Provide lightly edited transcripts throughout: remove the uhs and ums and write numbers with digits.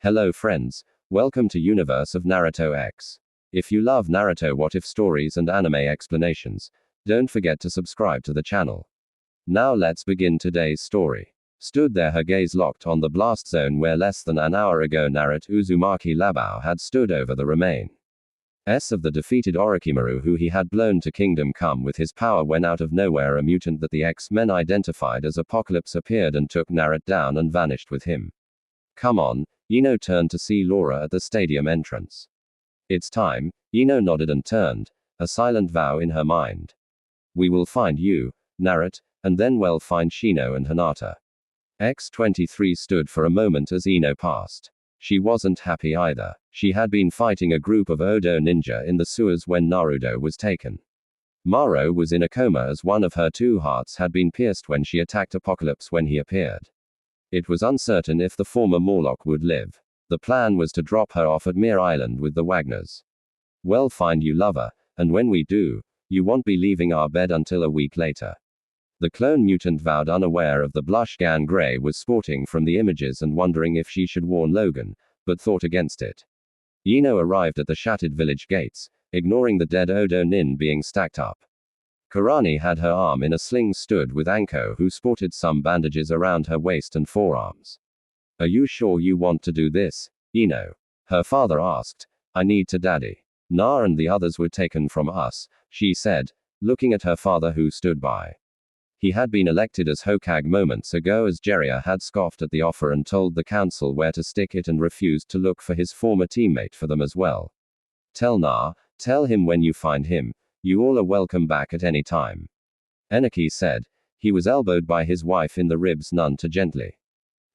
Hello friends, welcome to Universe of Naruto X. If you love Naruto what if stories and anime explanations, don't forget to subscribe to the channel. Now let's begin today's story. Stood there, her gaze locked on the blast zone where less than an hour ago Naruto Uzumaki Labao had stood over the remains of the defeated Orochimaru who he had blown to Kingdom Come with his power when out of nowhere a mutant that the X-Men identified as Apocalypse appeared and took Naruto down and vanished with him. Come on. Ino turned to see Laura at the stadium entrance. It's time. Ino nodded and turned, a silent vow in her mind. We will find you, Naruto, and then we'll find Shino and Hinata. X-23 stood for a moment as Ino passed. She wasn't happy either. She had been fighting a group of Odo ninja in the sewers when Naruto was taken. Maro was in a coma as one of her two hearts had been pierced when she attacked Apocalypse when he appeared. It was uncertain if the former Morlock would live. The plan was to drop her off at Mere Island with the Wagners. We'll find you, lover, and when we do, you won't be leaving our bed until a week later. The clone mutant vowed, unaware of the blush Gan Grey was sporting from the images and wondering if she should warn Logan, but thought against it. Ino arrived at the shattered village gates, ignoring the dead Odo Nin being stacked up. Kurani had her arm in a sling, stood with Anko who sported some bandages around her waist and forearms. Are you sure you want to do this, Ino? Her father asked. I need to, daddy. Na and the others were taken from us, she said, looking at her father who stood by. He had been elected as Hokage moments ago as Jiraiya had scoffed at the offer and told the council where to stick it and refused to look for his former teammate for them as well. Tell Na, tell him when you find him, you all are welcome back at any time. Enaki said. He was elbowed by his wife in the ribs none too gently.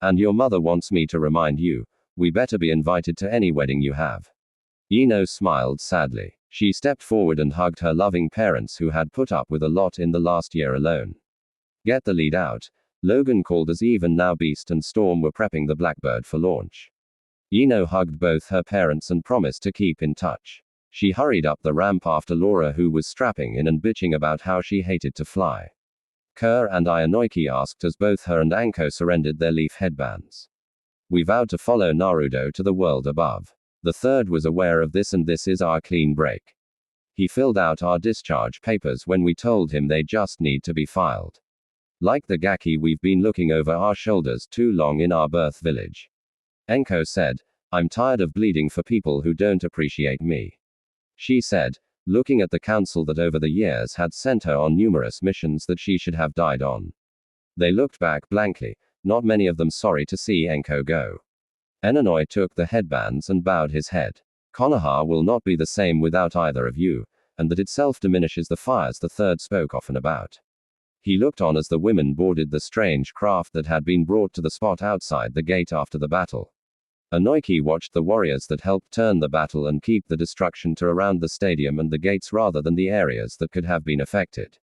And your mother wants me to remind you, we better be invited to any wedding you have. Ino smiled sadly. She stepped forward and hugged her loving parents who had put up with a lot in the last year alone. Get the lead out. Logan called as Eve and now Beast and Storm were prepping the Blackbird for launch. Ino hugged both her parents and promised to keep in touch. She hurried up the ramp after Laura who was strapping in and bitching about how she hated to fly. Kerr and Ayanoiki asked as both her and Anko surrendered their leaf headbands. We vowed to follow Naruto to the world above. The third was aware of this and this is our clean break. He filled out our discharge papers when we told him they just need to be filed. Like the Gaki, we've been looking over our shoulders too long in our birth village. Anko said, I'm tired of bleeding for people who don't appreciate me. She said, looking at the council that over the years had sent her on numerous missions that she should have died on. They looked back blankly, not many of them sorry to see Anko go. Enonoi took the headbands and bowed his head. Konoha will not be the same without either of you, and that itself diminishes the fires the third spoke often about. He looked on as the women boarded the strange craft that had been brought to the spot outside the gate after the battle. Anoiki watched the warriors that helped turn the battle and keep the destruction to around the stadium and the gates rather than the areas that could have been affected.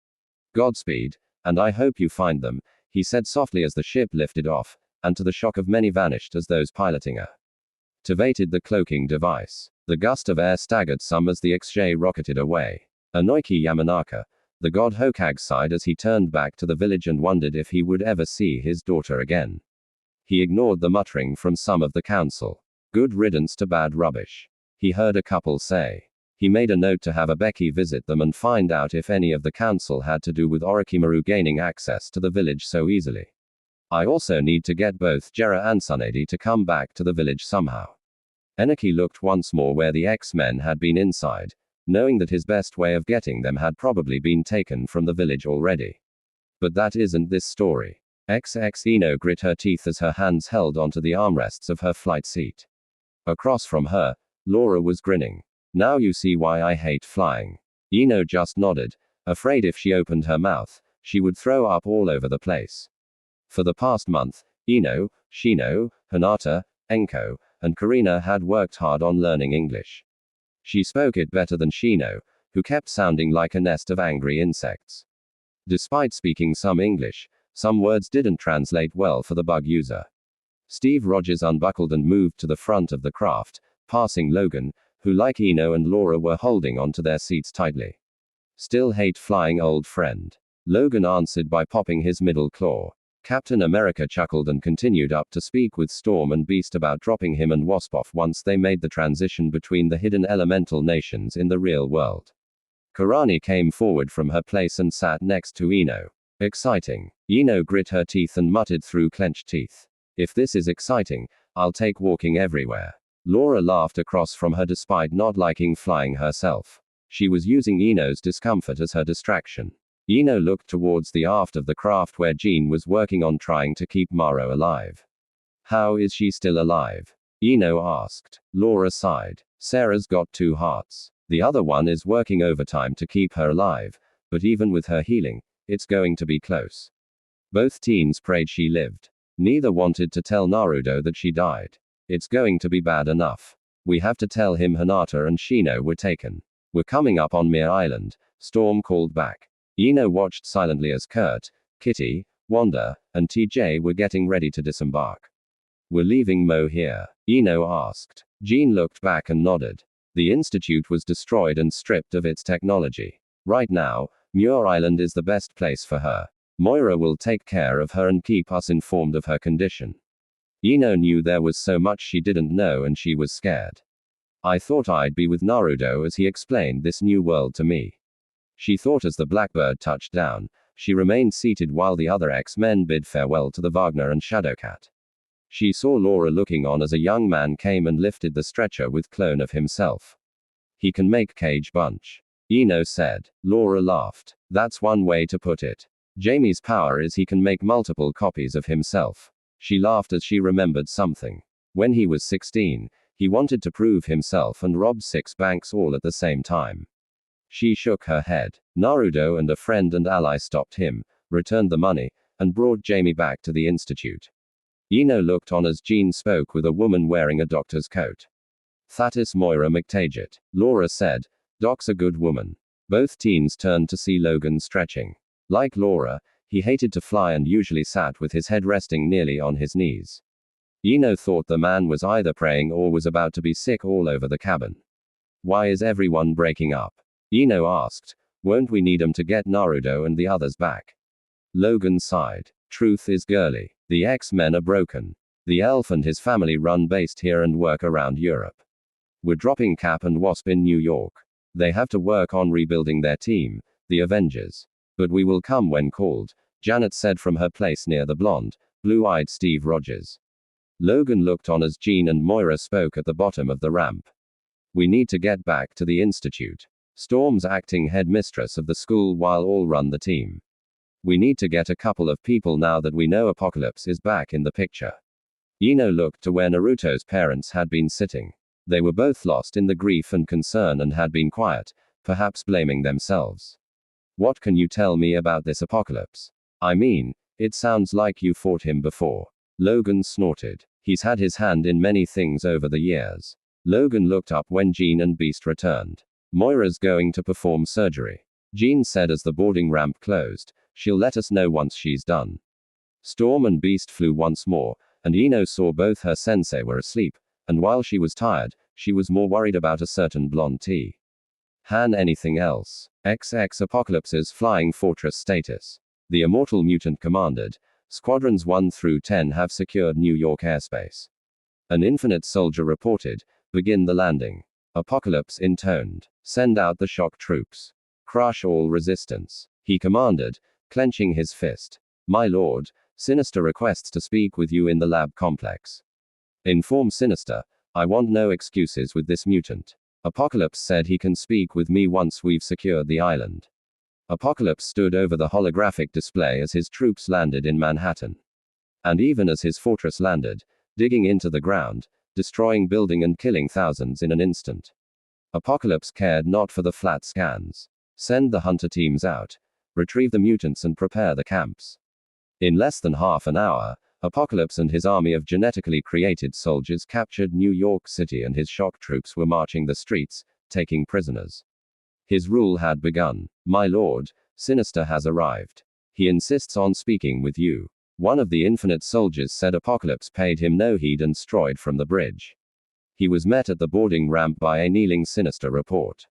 Godspeed, and I hope you find them, he said softly as the ship lifted off, and to the shock of many vanished as those piloting her. Activated the cloaking device. The gust of air staggered some as the X-Ray rocketed away. Anoiki Yamanaka, the god Hokage, sighed as he turned back to the village and wondered if he would ever see his daughter again. He ignored the muttering from some of the council. Good riddance to bad rubbish. He heard a couple say. He made a note to have a Becky visit them and find out if any of the council had to do with Orochimaru gaining access to the village so easily. I also need to get both Jera and Tsunade to come back to the village somehow. Enaki looked once more where the X-Men had been inside, knowing that his best way of getting them had probably been taken from the village already. But that isn't this story. Ino grit her teeth as her hands held onto the armrests of her flight seat. Across from her, Laura was grinning. Now you see why I hate flying. Ino just nodded, afraid if she opened her mouth, she would throw up all over the place. For the past month, Ino, Shino, Hinata, Enko, and Karina had worked hard on learning English. She spoke it better than Shino, who kept sounding like a nest of angry insects. Despite speaking some English, some words didn't translate well for the bug user. Steve Rogers unbuckled and moved to the front of the craft, passing Logan, who like Ino and Laura were holding onto their seats tightly. Still hate flying, old friend. Logan answered by popping his middle claw. Captain America chuckled and continued up to speak with Storm and Beast about dropping him and Wasp off once they made the transition between the hidden elemental nations in the real world. Karani came forward from her place and sat next to Ino. Exciting. Ino grit her teeth and muttered through clenched teeth. If this is exciting, I'll take walking everywhere. Laura laughed across from her despite not liking flying herself. She was using Ino's discomfort as her distraction. Ino looked towards the aft of the craft where Jean was working on trying to keep Maro alive. How is she still alive? Ino asked. Laura sighed. Sarah's got 2 hearts. The other one is working overtime to keep her alive, but even with her healing, it's going to be close. Both teens prayed she lived. Neither wanted to tell Naruto that she died. It's going to be bad enough. We have to tell him Hinata and Shino were taken. We're coming up on Mir Island, Storm called back. Ino watched silently as Kurt, Kitty, Wanda, and TJ were getting ready to disembark. We're leaving Mo here? Ino asked. Jean looked back and nodded. The Institute was destroyed and stripped of its technology. Right now, Muir Island is the best place for her. Moira will take care of her and keep us informed of her condition. Ino knew there was so much she didn't know and she was scared. I thought I'd be with Naruto as he explained this new world to me. She thought as the Blackbird touched down, she remained seated while the other X-Men bid farewell to the Wagner and Shadowcat. She saw Laura looking on as a young man came and lifted the stretcher with clone of himself. He can make Cage Bunch. Ino said. Laura laughed. That's one way to put it. Jamie's power is he can make multiple copies of himself. She laughed as she remembered something. When he was 16, he wanted to prove himself and rob 6 banks all at the same time. She shook her head. Naruto and a friend and ally stopped him, returned the money, and brought Jamie back to the Institute. Ino looked on as Jean spoke with a woman wearing a doctor's coat. That is Moira McTaggart. Laura said. Doc's a good woman. Both teens turned to see Logan stretching. Like Laura, he hated to fly and usually sat with his head resting nearly on his knees. Ino thought the man was either praying or was about to be sick all over the cabin. Why is everyone breaking up? Ino asked. Won't we need 'em to get Naruto and the others back? Logan sighed. Truth is girly. The X-Men are broken. The elf and his family run based here and work around Europe. We're dropping Cap and Wasp in New York. They have to work on rebuilding their team, the Avengers. But we will come when called, Janet said from her place near the blonde, blue-eyed Steve Rogers. Logan looked on as Jean and Moira spoke at the bottom of the ramp. We need to get back to the Institute. Storm's acting headmistress of the school while all run the team. We need to get a couple of people now that we know Apocalypse is back in the picture. Ino looked to where Naruto's parents had been sitting. They were both lost in the grief and concern and had been quiet, perhaps blaming themselves. What can you tell me about this Apocalypse? I mean, it sounds like you fought him before. Logan snorted. He's had his hand in many things over the years. Logan looked up when Jean and Beast returned. Moira's going to perform surgery. Jean said as the boarding ramp closed, she'll let us know once she's done. Storm and Beast flew once more, and Ino saw both her sensei were asleep, and while she was tired, she was more worried about a certain blonde tea. Han anything else? XX Apocalypse's flying fortress status. The immortal mutant commanded, Squadrons 1 through 10 have secured New York airspace. An infinite soldier reported, begin the landing. Apocalypse intoned, send out the shock troops. Crush all resistance. He commanded, clenching his fist. My lord, Sinister requests to speak with you in the lab complex. Inform Sinister, I want no excuses with this mutant. Apocalypse said he can speak with me once we've secured the island. Apocalypse stood over the holographic display as his troops landed in Manhattan. And even as his fortress landed, digging into the ground, destroying building and killing thousands in an instant. Apocalypse cared not for the flat scans. Send the hunter teams out, retrieve the mutants and prepare the camps. In less than half an hour, Apocalypse and his army of genetically created soldiers captured New York City and his shock troops were marching the streets, taking prisoners. His rule had begun. My lord, Sinister has arrived. He insists on speaking with you. One of the infinite soldiers said. Apocalypse paid him no heed and strode from the bridge. He was met at the boarding ramp by a kneeling Sinister report.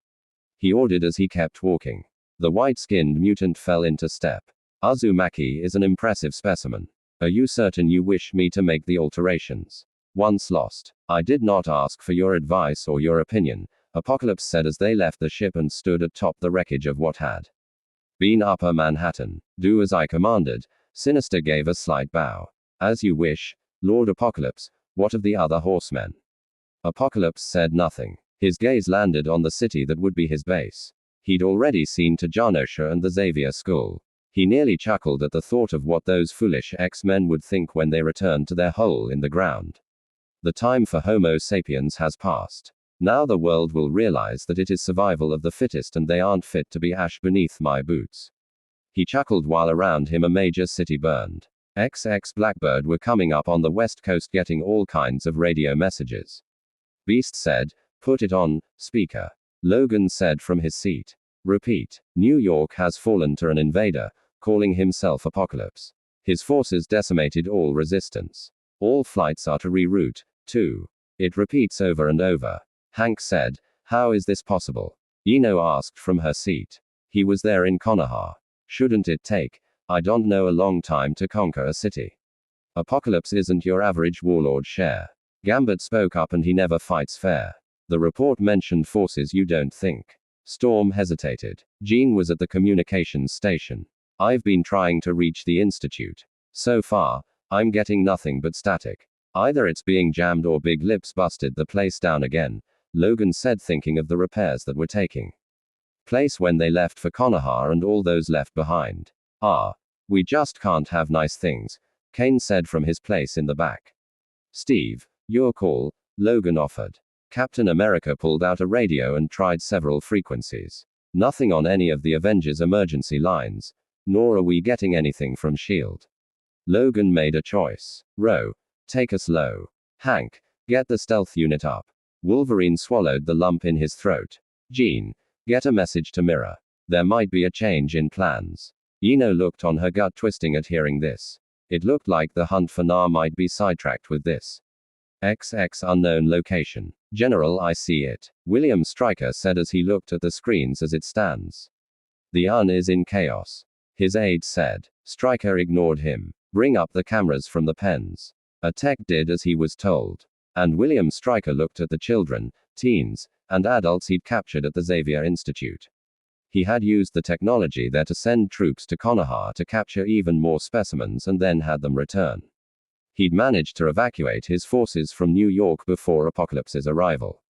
He ordered as he kept walking. The white-skinned mutant fell into step. Uzumaki is an impressive specimen. Are you certain you wish me to make the alterations? Once lost. I did not ask for your advice or your opinion, Apocalypse said as they left the ship and stood atop the wreckage of what had been Upper Manhattan. Do as I commanded. Sinister gave a slight bow. As you wish, Lord Apocalypse. What of the other horsemen? Apocalypse said nothing. His gaze landed on the city that would be his base. He'd already seen to Janosha and the Xavier School. He nearly chuckled at the thought of what those foolish X-Men would think when they returned to their hole in the ground. The time for Homo sapiens has passed. Now the world will realize that it is survival of the fittest and they aren't fit to be ash beneath my boots. He chuckled while around him a major city burned. XX Blackbird were coming up on the west coast getting all kinds of radio messages. Beast said, put it on, speaker. Logan said from his seat. Repeat. New York has fallen to an invader, calling himself Apocalypse. His forces decimated all resistance. All flights are to reroute, too. It repeats over and over. Hank said, how is this possible? Eno asked from her seat. He was there in Konoha. Shouldn't it take, I don't know, a long time to conquer a city? Apocalypse isn't your average warlord share. Gambit spoke up and he never fights fair. The report mentioned forces you don't think. Storm hesitated. Jean was at the communications station. I've been trying to reach the Institute. So far, I'm getting nothing but static. Either it's being jammed or Big Lips busted the place down again, Logan said, thinking of the repairs that were taking place when they left for Konoha and all those left behind. We just can't have nice things, Kane said from his place in the back. Steve, your call, Logan offered. Captain America pulled out a radio and tried several frequencies. Nothing on any of the Avengers emergency lines, nor are we getting anything from S.H.I.E.L.D. Logan made a choice. Ro, take us low. Hank, get the stealth unit up. Wolverine swallowed the lump in his throat. Jean, get a message to Mira. There might be a change in plans. Eno looked on, her gut twisting at hearing this. It looked like the hunt for Na might be sidetracked with this. XX unknown location. General, I see it. William Stryker said as he looked at the screens as it stands. The UN is in chaos. His aide said. Stryker ignored him. Bring up the cameras from the pens. A tech did as he was told. And William Stryker looked at the children, teens, and adults he'd captured at the Xavier Institute. He had used the technology there to send troops to Konoha to capture even more specimens and then had them return. He'd managed to evacuate his forces from New York before Apocalypse's arrival.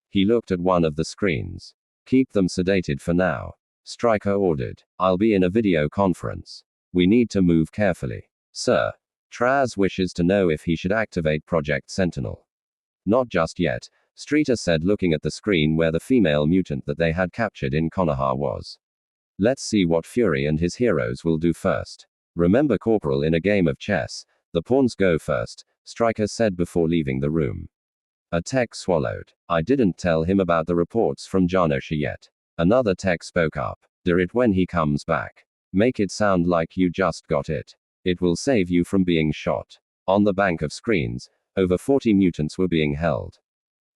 He looked at one of the screens. Keep them sedated for now. Stryker ordered. I'll be in a video conference. We need to move carefully. Sir. Traz wishes to know if he should activate Project Sentinel. Not just yet, Streeter said, looking at the screen where the female mutant that they had captured in Konoha was. Let's see what Fury and his heroes will do first. Remember, Corporal, in a game of chess, the pawns go first, Stryker said before leaving the room. A tech swallowed. I didn't tell him about the reports from Janosha yet. Another tech spoke up. Do it when he comes back. Make it sound like you just got it. It will save you from being shot. On the bank of screens, over 40 mutants were being held.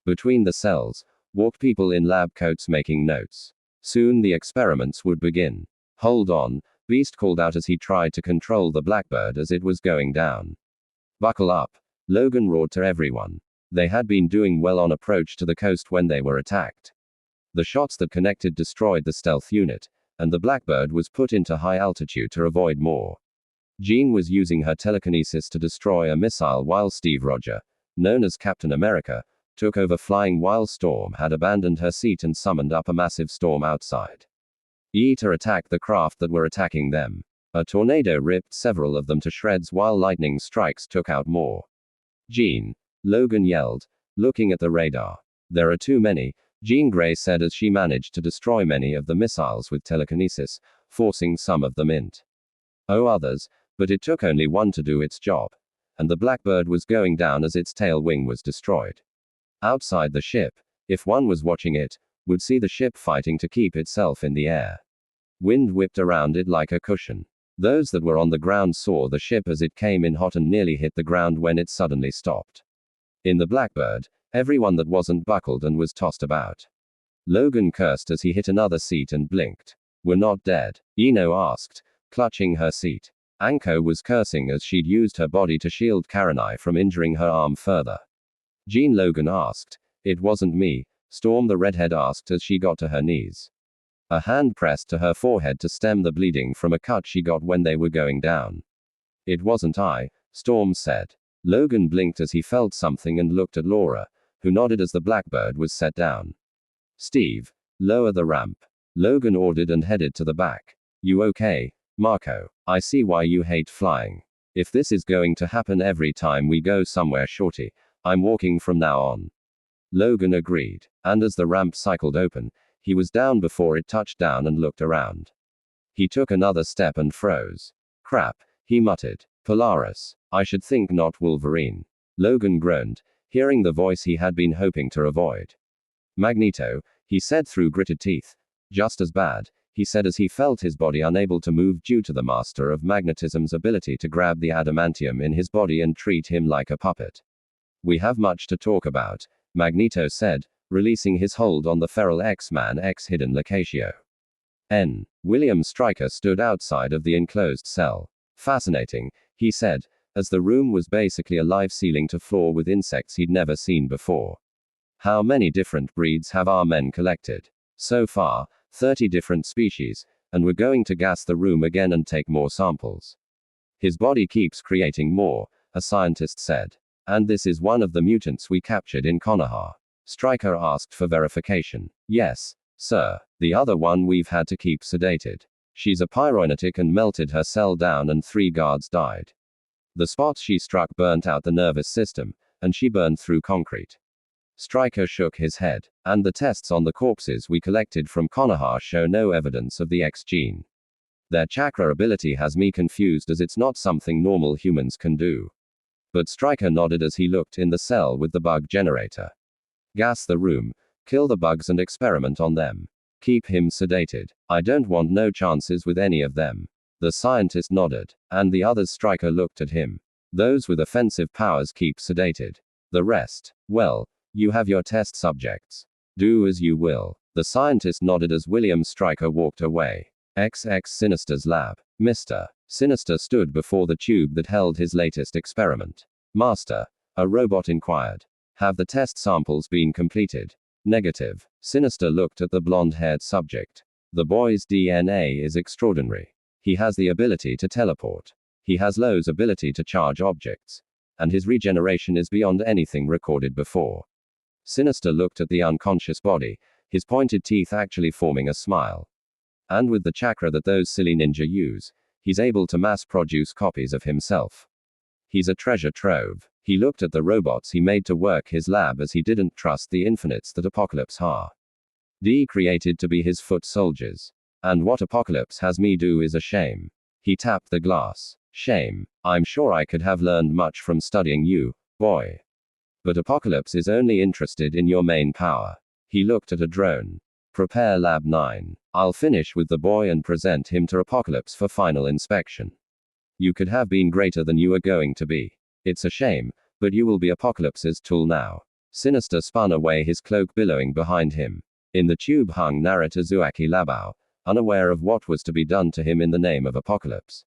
Between the cells, walked people in lab coats making notes. Soon the experiments would begin. Hold on, Beast called out as he tried to control the Blackbird as it was going down. Buckle up, Logan roared to everyone. They had been doing well on approach to the coast when they were attacked. The shots that connected destroyed the stealth unit, and the Blackbird was put into high altitude to avoid more. Jean was using her telekinesis to destroy a missile while Steve Rogers, known as Captain America, took over flying while Storm had abandoned her seat and summoned up a massive storm outside. To attack the craft that were attacking them. A tornado ripped several of them to shreds while lightning strikes took out more. Jean, Logan yelled, looking at the radar. There are too many, Jean Grey said as she managed to destroy many of the missiles with telekinesis, forcing some of them into others, but it took only one to do its job. And the Blackbird was going down as its tail wing was destroyed. Outside the ship, if one was watching it, would see the ship fighting to keep itself in the air. Wind whipped around it like a cushion. Those that were on the ground saw the ship as it came in hot and nearly hit the ground when it suddenly stopped. In the Blackbird, everyone that wasn't buckled and was tossed about. Logan cursed as he hit another seat and blinked. We're not dead? Eno asked, clutching her seat. Anko was cursing as she'd used her body to shield Karenai from injuring her arm further. Jean Logan asked. It wasn't me, Storm the redhead asked as she got to her knees. A hand pressed to her forehead to stem the bleeding from a cut she got when they were going down. It wasn't I, Storm said. Logan blinked as he felt something and looked at Laura, who nodded as the blackbird was set down. Steve, lower the ramp. Logan ordered and headed to the back. You okay, Marco? I see why you hate flying. If this is going to happen every time we go somewhere, shorty, I'm walking from now on. Logan agreed, and as the ramp cycled open, he was down before it touched down and looked around. He took another step and froze. Crap, he muttered. Polaris. I should think not Wolverine. Logan groaned, hearing the voice he had been hoping to avoid. Magneto, he said through gritted teeth. Just as bad, he said as he felt his body unable to move due to the master of magnetism's ability to grab the adamantium in his body and treat him like a puppet. We have much to talk about, Magneto said, releasing his hold on the feral X-Man X-hidden Locatio. William Stryker stood outside of the enclosed cell. Fascinating, he said, as the room was basically a live ceiling to floor with insects he'd never seen before. How many different breeds have our men collected? So far, 30 different species, and we're going to gas the room again and take more samples. His body keeps creating more, a scientist said. And this is one of the mutants we captured in Konoha. Stryker asked for verification. Yes, sir. The other one we've had to keep sedated. She's a pyrokinetic and melted her cell down and 3 guards died. The spot she struck burnt out the nervous system, and she burned through concrete. Stryker shook his head, and the tests on the corpses we collected from Konoha show no evidence of the X gene. Their chakra ability has me confused as it's not something normal humans can do. But Stryker nodded as he looked in the cell with the bug generator. Gas the room, kill the bugs and experiment on them. Keep him sedated. I don't want no chances with any of them. The scientist nodded, and the others. Stryker looked at him. Those with offensive powers keep sedated. The rest, well, you have your test subjects. Do as you will. The scientist nodded as William Stryker walked away. XX Sinister's lab. Mr. Sinister stood before the tube that held his latest experiment. Master, a robot inquired. Have the test samples been completed? Negative. Sinister looked at the blonde-haired subject. The boy's DNA is extraordinary. He has the ability to teleport. He has Lo's ability to charge objects. And his regeneration is beyond anything recorded before. Sinister looked at the unconscious body, his pointed teeth actually forming a smile. And with the chakra that those silly ninja use, he's able to mass-produce copies of himself. He's a treasure trove. He looked at the robots he made to work his lab as he didn't trust the infinites that Apocalypse created to be his foot soldiers. And what Apocalypse has me do is a shame. He tapped the glass. Shame. I'm sure I could have learned much from studying you, boy. But Apocalypse is only interested in your main power. He looked at a drone. Prepare Lab 9. I'll finish with the boy and present him to Apocalypse for final inspection. You could have been greater than you are going to be. It's a shame, but you will be Apocalypse's tool now. Sinister spun away, his cloak billowing behind him. In the tube hung Naruto Uzumaki Labao, unaware of what was to be done to him in the name of Apocalypse.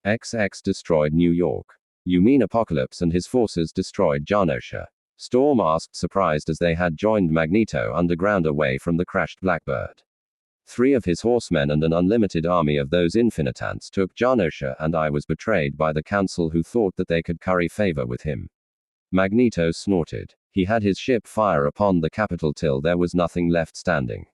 XX destroyed New York. You mean Apocalypse and his forces destroyed Genosha? Storm asked, surprised as they had joined Magneto underground away from the crashed Blackbird. 3 of his horsemen and an unlimited army of those Infinitants took Genosha, and I was betrayed by the council who thought that they could curry favor with him. Magneto snorted. He had his ship fire upon the capital till there was nothing left standing.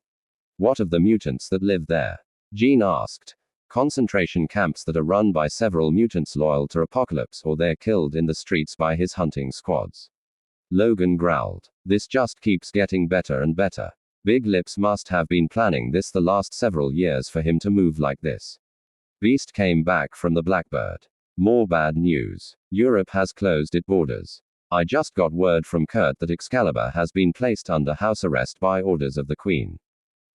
What of the mutants that live there? Jean asked. Concentration camps that are run by several mutants loyal to Apocalypse, or they're killed in the streets by his hunting squads. Logan growled. This just keeps getting better and better. Big Lips must have been planning this the last several years for him to move like this. Beast came back from the Blackbird. More bad news. Europe has closed its borders. I just got word from Kurt that Excalibur has been placed under house arrest by orders of the Queen.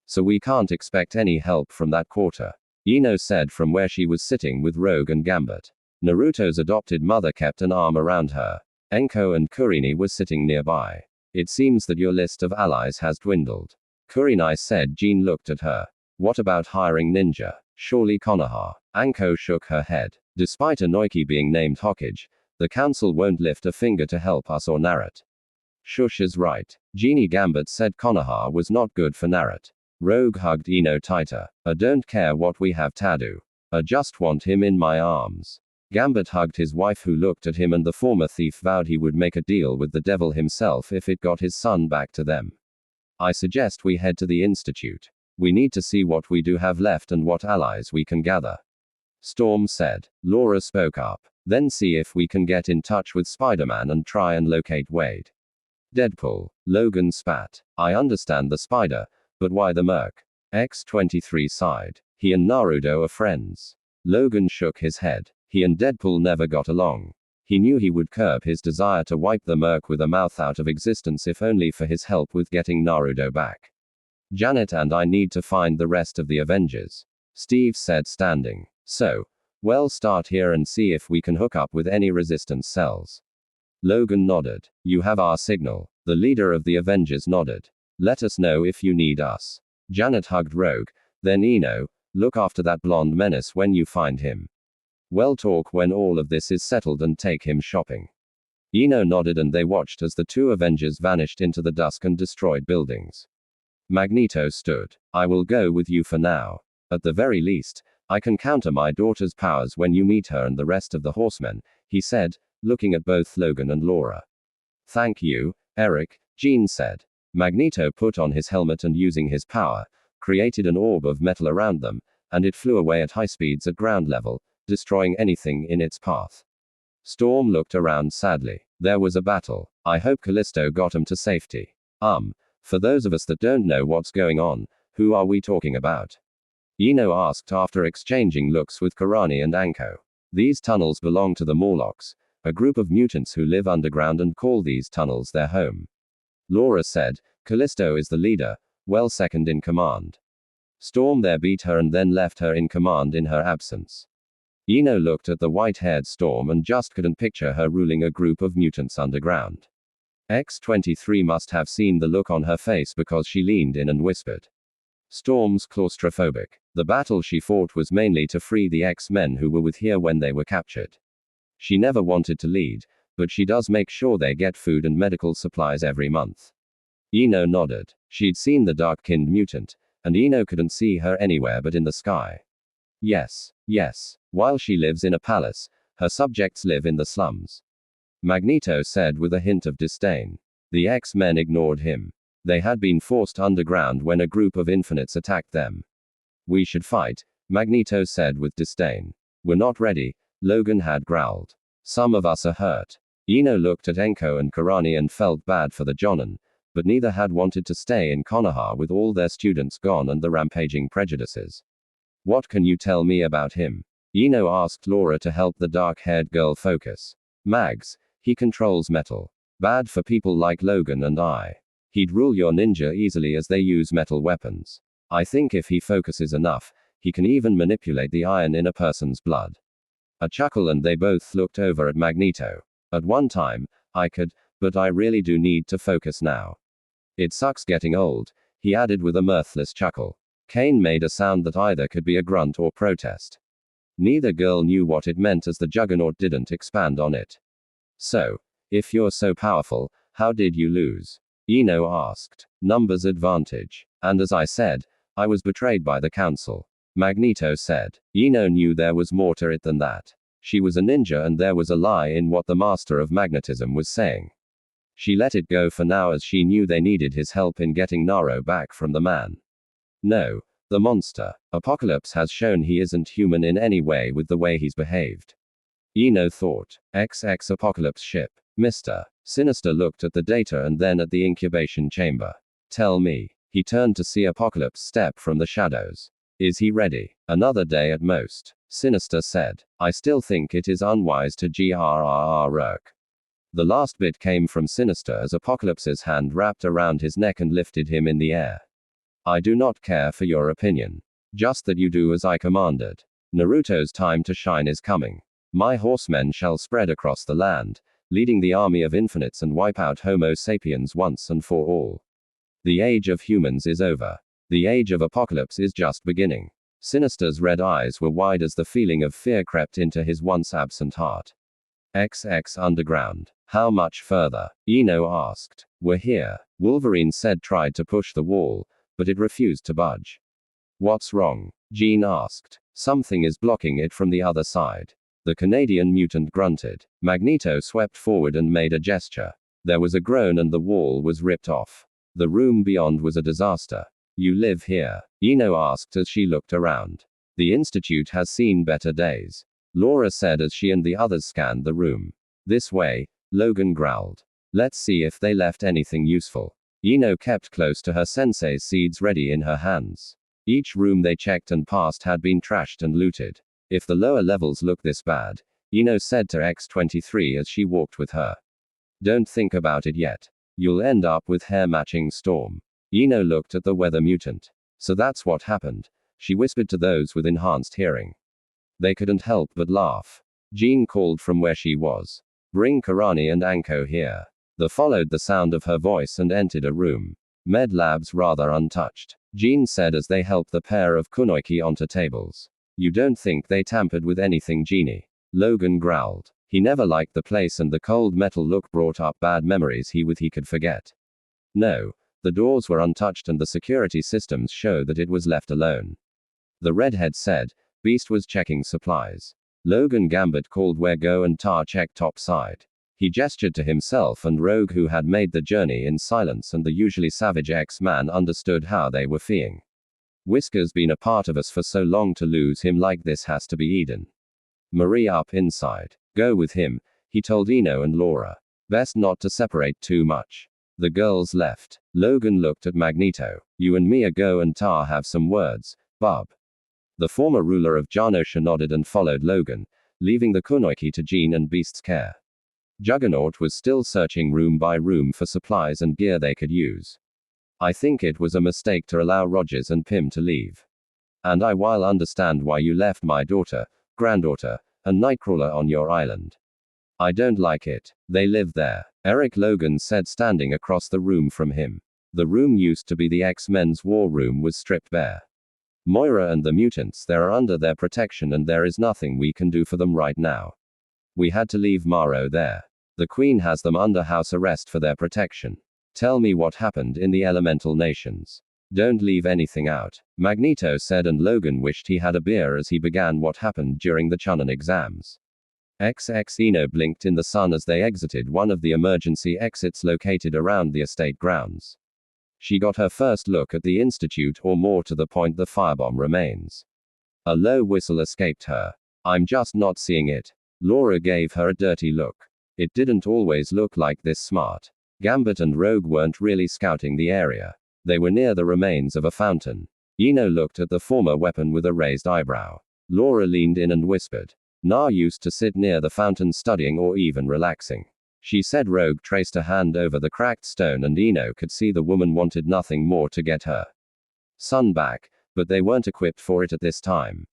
So we can't expect any help from that quarter. Ino said from where she was sitting with Rogue and Gambit. Naruto's adopted mother kept an arm around her. Enko and Kurini were sitting nearby. It seems that your list of allies has dwindled. Kurinai said. Jean looked at her. What about hiring ninja? Surely Konoha. Anko shook her head. Despite Inoiki being named Hokage, the council won't lift a finger to help us or Naruto. Shush is right. Genie Gambit said Konoha was not good for Naruto. Rogue hugged Ino tighter. I don't care what we have to do. I just want him in my arms. Gambit hugged his wife, who looked at him, and the former thief vowed he would make a deal with the devil himself if it got his son back to them. I suggest we head to the institute. We need to see what we do have left and what allies we can gather. Storm said. Laura spoke up. Then see if we can get in touch with Spider-Man and try and locate Wade. Deadpool. Logan spat. I understand the spider, but why the merc? X-23 sighed. He and Naruto are friends. Logan shook his head. He and Deadpool never got along. He knew he would curb his desire to wipe the merc with a mouth out of existence if only for his help with getting Naruto back. Janet and I need to find the rest of the Avengers. Steve said, standing. So, we'll start here and see if we can hook up with any resistance cells. Logan nodded. You have our signal. The leader of the Avengers nodded. Let us know if you need us. Janet hugged Rogue. Then Ino, look after that blonde menace when you find him. We'll talk when all of this is settled and take him shopping. Ino nodded, and they watched as the two Avengers vanished into the dusk and destroyed buildings. Magneto stood. I will go with you for now. At the very least, I can counter my daughter's powers when you meet her and the rest of the horsemen, he said, looking at both Logan and Laura. Thank you, Eric, Jean said. Magneto put on his helmet and, using his power, created an orb of metal around them, and it flew away at high speeds at ground level, destroying anything in its path. Storm looked around sadly. There was a battle. I hope Callisto got him to safety. For those of us that don't know what's going on, who are we talking about? Ino asked after exchanging looks with Karani and Anko. These tunnels belong to the Morlocks, a group of mutants who live underground and call these tunnels their home. Laura said, Callisto is the leader, well, second in command. Storm there beat her and then left her in command in her absence. Ino looked at the white-haired Storm and just couldn't picture her ruling a group of mutants underground. X-23 must have seen the look on her face because she leaned in and whispered. Storm's claustrophobic. The battle she fought was mainly to free the X-Men who were with her when they were captured. She never wanted to lead, but she does make sure they get food and medical supplies every month. Ino nodded. She'd seen the dark-skinned mutant, and Ino couldn't see her anywhere but in the sky. Yes. While she lives in a palace, her subjects live in the slums. Magneto said with a hint of disdain. The X-Men ignored him. They had been forced underground when a group of Infinites attacked them. We should fight, Magneto said with disdain. We're not ready, Logan had growled. Some of us are hurt. Ino looked at Enko and Karani and felt bad for the Jonin, but neither had wanted to stay in Konoha with all their students gone and the rampaging prejudices. What can you tell me about him? Ino asked Laura to help the dark-haired girl focus. Mags, he controls metal. Bad for people like Logan and I. He'd rule your ninja easily as they use metal weapons. I think if he focuses enough, he can even manipulate the iron in a person's blood. A chuckle and they both looked over at Magneto. At one time, I could, but I really do need to focus now. It sucks getting old, he added with a mirthless chuckle. Kane made a sound that either could be a grunt or protest. Neither girl knew what it meant as the Juggernaut didn't expand on it. So, if you're so powerful, how did you lose? Ino asked. Numbers advantage. And as I said, I was betrayed by the council. Magneto said. Ino knew there was more to it than that. She was a ninja and there was a lie in what the master of magnetism was saying. She let it go for now as she knew they needed his help in getting Naro back from the man. No, the monster. Apocalypse has shown he isn't human in any way with the way he's behaved. Ino thought. XX Apocalypse ship. Mr. Sinister looked at the data and then at the incubation chamber. Tell me. He turned to see Apocalypse step from the shadows. Is he ready? Another day at most. Sinister said. I still think it is unwise to grrrr. The last bit came from Sinister as Apocalypse's hand wrapped around his neck and lifted him in the air. I do not care for your opinion. Just that you do as I commanded. Naruto's time to shine is coming. My horsemen shall spread across the land, leading the army of infinites and wipe out Homo sapiens once and for all. The age of humans is over. The age of Apocalypse is just beginning. Sinister's red eyes were wide as the feeling of fear crept into his once absent heart. XX underground. How much further? Ino asked. We're here. Wolverine said tried to push the wall, but it refused to budge. What's wrong? Jean asked. Something is blocking it from the other side. The Canadian mutant grunted. Magneto swept forward and made a gesture. There was a groan and the wall was ripped off. The room beyond was a disaster. You live here? Ino asked as she looked around. The Institute has seen better days, Laura said as she and the others scanned the room. This way, Logan growled. Let's see if they left anything useful. Ino kept close to her sensei's seeds ready in her hands. Each room they checked and passed had been trashed and looted. If the lower levels look this bad, Ino said to X-23 as she walked with her. Don't think about it yet. You'll end up with hair-matching storm. Ino looked at the weather mutant. So that's what happened, she whispered to those with enhanced hearing. They couldn't help but laugh. Jean called from where she was. Bring Karani and Anko here. They followed the sound of her voice and entered a room. Med labs rather untouched, Jean said as they helped the pair of kunoichi onto tables. You don't think they tampered with anything, Jeannie? Logan growled. He never liked the place and the cold metal look brought up bad memories he could forget. No, the doors were untouched and the security systems show that it was left alone. The redhead said. Beast was checking supplies. Logan Gambit called where Go and Tar checked top side. He gestured to himself and Rogue, who had made the journey in silence, and the usually savage X-Man understood how they were feeling. Whisker's been a part of us for so long, to lose him like this has to be Eden. Marie up inside. Go with him, he told Ino and Laura. Best not to separate too much. The girls left. Logan looked at Magneto. You and Mia Go and Tar have some words, bub. The former ruler of Genosha nodded and followed Logan, leaving the kunoichi to Jean and Beast's care. Juggernaut was still searching room by room for supplies and gear they could use. I think it was a mistake to allow Rogers and Pym to leave. And I while understand why you left my daughter, granddaughter, and Nightcrawler on your island. I don't like it. They live there, Eric Logan said, standing across the room from him. The room used to be the X-Men's war room was stripped bare. Moira and the mutants there are under their protection and there is nothing we can do for them right now. We had to leave Morrow there. The Queen has them under house arrest for their protection. Tell me what happened in the elemental nations. Don't leave anything out, Magneto said, and Logan wished he had a beer as he began what happened during the Chunin exams. XX Eno blinked in the sun as they exited one of the emergency exits located around the estate grounds. She got her first look at the Institute, or more to the point, the firebomb remains. A low whistle escaped her. I'm just not seeing it. Laura gave her a dirty look. It didn't always look like this smart. Gambit and Rogue weren't really scouting the area. They were near the remains of a fountain. Eno looked at the former weapon with a raised eyebrow. Laura leaned in and whispered. Na used to sit near the fountain studying or even relaxing. She said. Rogue traced a hand over the cracked stone and Eno could see the woman wanted nothing more to get her son back, but they weren't equipped for it at this time.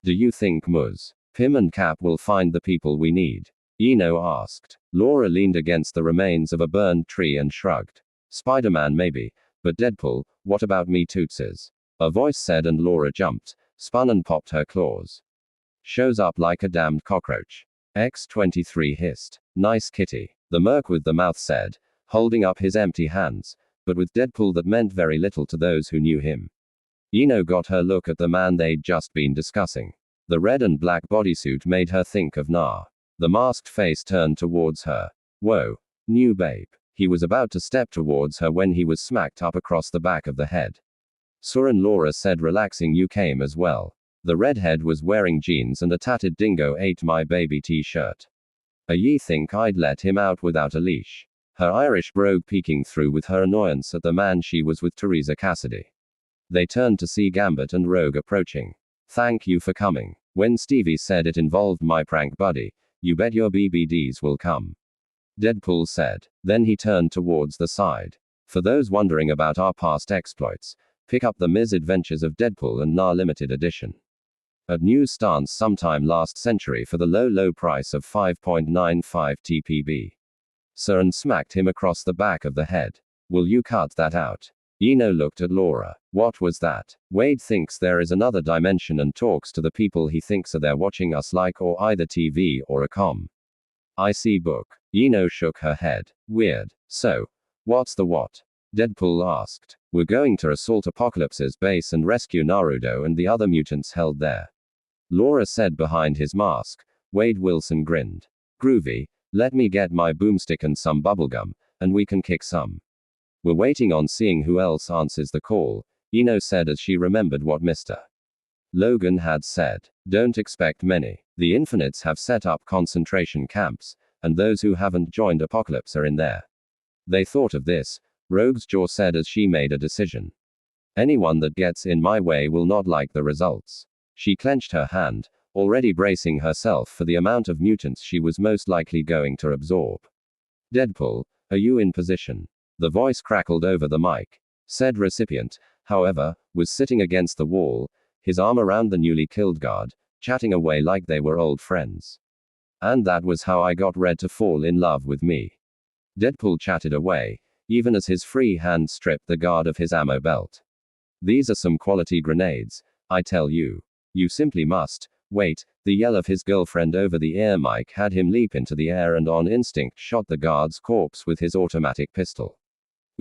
Do you think Muz, Pym and Cap will find the people we need? Eno asked. Laura leaned against the remains of a burned tree and shrugged. Spider-Man maybe, but Deadpool, what about me Tootses? A voice said, and Laura jumped, spun and popped her claws. Shows up like a damned cockroach. X-23 hissed. Nice kitty, the merc with the mouth said, holding up his empty hands, but with Deadpool that meant very little to those who knew him. Eno got her look at the man they'd just been discussing. The red and black bodysuit made her think of Na. The masked face turned towards her. Whoa, new babe. He was about to step towards her when he was smacked up across the back of the head. Soren, Laura said, relaxing. You came as well. The redhead was wearing jeans and a tattered Dingo Ate My Baby t-shirt. Ye think I'd let him out without a leash? Her Irish brogue peeking through with her annoyance at the man she was with, Teresa Cassidy. They turned to see Gambit and Rogue approaching. Thank you for coming. When Stevie said it involved my prank buddy, you bet your BBDs will come. Deadpool said. Then he turned towards the side. For those wondering about our past exploits, pick up the Misadventures of Deadpool and Na limited edition. At newsstands sometime last century for the low price of 5.95 TPB. Soren smacked him across the back of the head. Will you cut that out? Ino looked at Laura. What was that? Wade thinks there is another dimension and talks to the people he thinks are there watching us like or either TV or a comm. I see book. Ino shook her head. Weird. So, what's the what? Deadpool asked. We're going to assault Apocalypse's base and rescue Naruto and the other mutants held there. Laura said behind his mask. Wade Wilson grinned. Groovy. Let me get my boomstick and some bubblegum, and we can kick some. We're waiting on seeing who else answers the call, Ino said as she remembered what Mr. Logan had said. Don't expect many. The Infinites have set up concentration camps, and those who haven't joined Apocalypse are in there. They thought of this, Rogue's Jaw said as she made a decision. Anyone that gets in my way will not like the results. She clenched her hand, already bracing herself for the amount of mutants she was most likely going to absorb. Deadpool, are you in position? The voice crackled over the mic. Said recipient, however, was sitting against the wall, his arm around the newly killed guard, chatting away like they were old friends. And that was how I got Red to fall in love with me. Deadpool chatted away, even as his free hand stripped the guard of his ammo belt. These are some quality grenades, I tell you. You simply must. Wait, the yell of his girlfriend over the ear mic had him leap into the air and on instinct shot the guard's corpse with his automatic pistol.